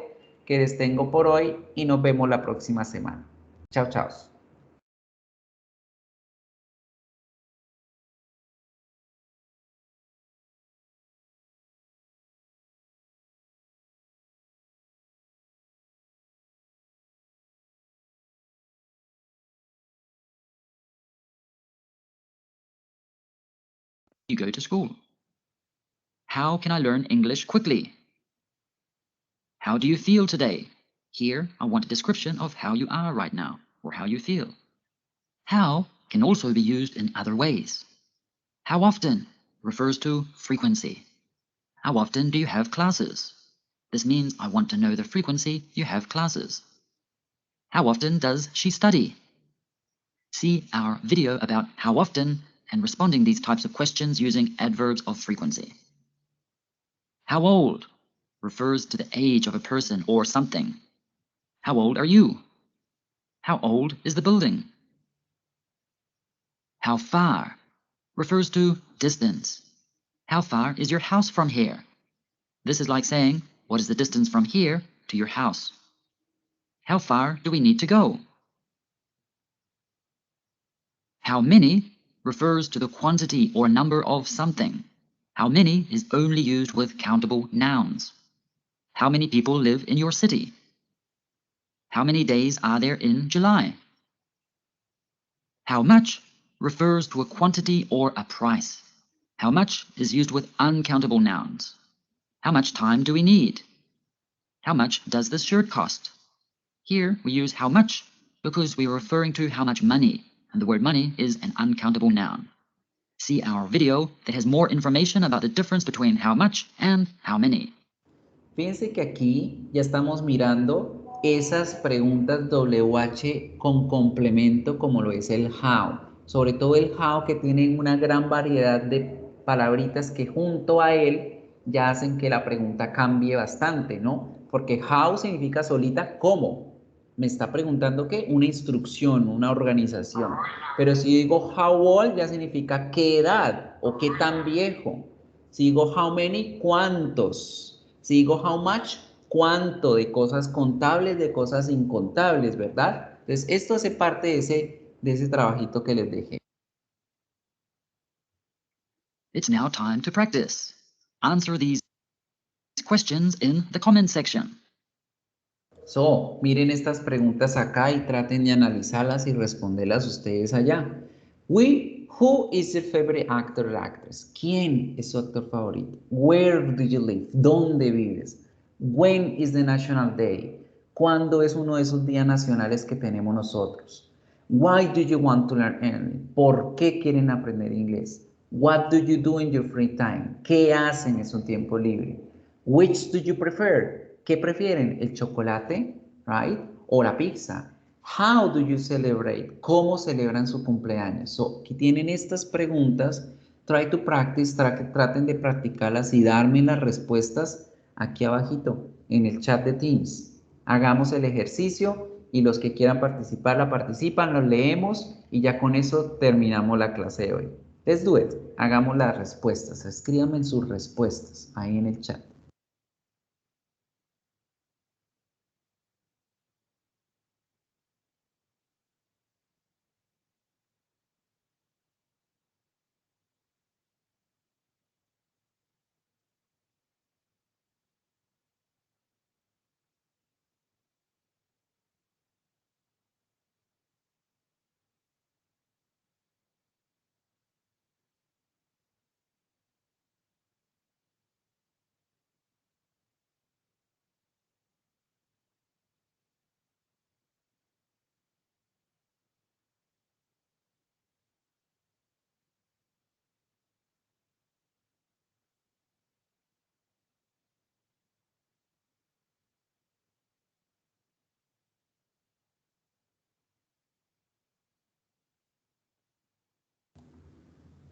que les tengo por hoy y nos vemos la próxima semana. Chao, chao. You go to school. How can I learn English quickly? How do you feel today? Here, I want a description of how you are right now, or how you feel. How can also be used in other ways. How often refers to frequency. How often do you have classes? This means I want to know the frequency you have classes. How often does she study? See our video about how often and responding these types of questions using adverbs of frequency. How old refers to the age of a person or something. How old are you? How old is the building? How far refers to distance. How far is your house from here? This is like saying, what is the distance from here to your house? How far do we need to go? How many refers to the quantity or number of something. How many is only used with countable nouns. How many people live in your city? How many days are there in July? How much refers to a quantity or a price. How much is used with uncountable nouns. How much time do we need? How much does this shirt cost? Here we use how much because we are referring to how much money, and the word money is an uncountable noun. See our video that has more information about the difference between how much and how many. Fíjense que aquí ya estamos mirando esas preguntas WH con complemento como lo es el how. Sobre todo el how que tienen una gran variedad de palabritas que junto a él ya hacen que la pregunta cambie bastante, ¿no? Porque how significa solita cómo. Me está preguntando qué, una instrucción, una organización. Pero si digo how old ya significa qué edad o qué tan viejo. Si digo how many, cuántos. Si digo how much, cuánto de cosas contables, de cosas incontables, ¿verdad? Entonces, esto hace parte de ese trabajito que les dejé. It's now time to practice. Answer these questions in the comment section. So, miren estas preguntas acá y traten de analizarlas y responderlas ustedes allá. We Who is your favorite actor or actress? ¿Quién es su actor favorito? Where do you live? ¿Dónde vives? When is the National Day? ¿Cuándo es uno de esos días nacionales que tenemos nosotros? Why do you want to learn English? ¿Por qué quieren aprender inglés? What do you do in your free time? ¿Qué hacen en su tiempo libre? Which do you prefer? ¿Qué prefieren? ¿El chocolate? Right? ¿O la pizza? How do you celebrate? ¿Cómo celebran su cumpleaños? So, aquí tienen estas preguntas. Try to practice, traten de practicarlas y darme las respuestas aquí abajito en el chat de Teams. Hagamos el ejercicio y los que quieran participar la participan, los leemos y ya con eso terminamos la clase de hoy. Let's do it. Hagamos las respuestas. Escríbanme sus respuestas ahí en el chat.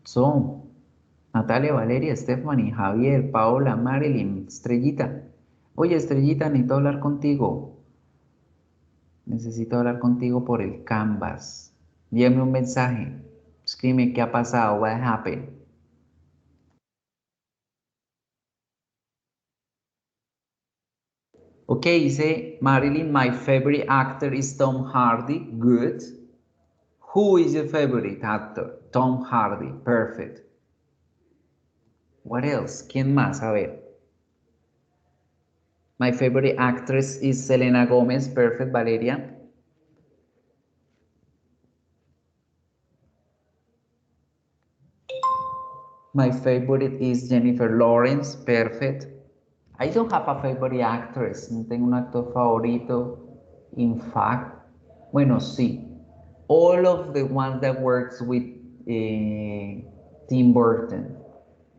So, Natalia, Valeria, Stephanie, Javier, Paola, Marilyn, Estrellita. Oye, Estrellita, necesito hablar contigo. Necesito hablar contigo por el Canvas. Envíame un mensaje. Escribe qué ha pasado, what happened. Ok, dice Marilyn, my favorite actor is Tom Hardy. Good. Who is your favorite actor? Tom Hardy. Perfect. What else? ¿Quién más? A ver. My favorite actress is Selena Gomez. Perfect, Valeria. My favorite is Jennifer Lawrence. Perfect. I don't have a favorite actress. No tengo un actor favorito. In fact, bueno, sí. All of the ones that works with Tim Burton.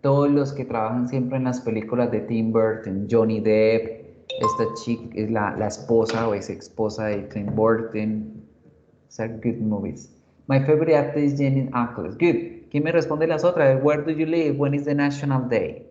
Todos los que trabajan siempre en las películas de Tim Burton. Johnny Depp, esta chica es la esposa o ex esposa de Tim Burton. These are good movies. My favorite actor is Jenny Ackles. Good. ¿Quién me responde las otras? Where do you live? When is the National Day?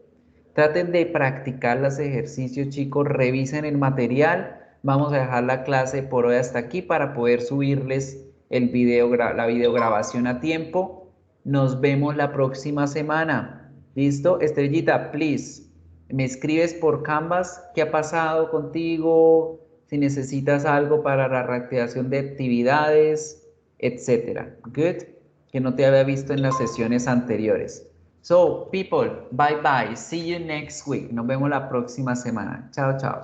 Traten de practicar los ejercicios, chicos. Revisen el material. Vamos a dejar la clase por hoy hasta aquí para poder subirles el video, la videograbación a tiempo. Nos vemos la próxima semana. ¿Listo? Estrellita, please. Me escribes por Canvas qué ha pasado contigo, si necesitas algo para la reactivación de actividades, etcétera. Good. Que no te había visto en las sesiones anteriores. So, people, bye bye. See you next week. Nos vemos la próxima semana. Chao, chao.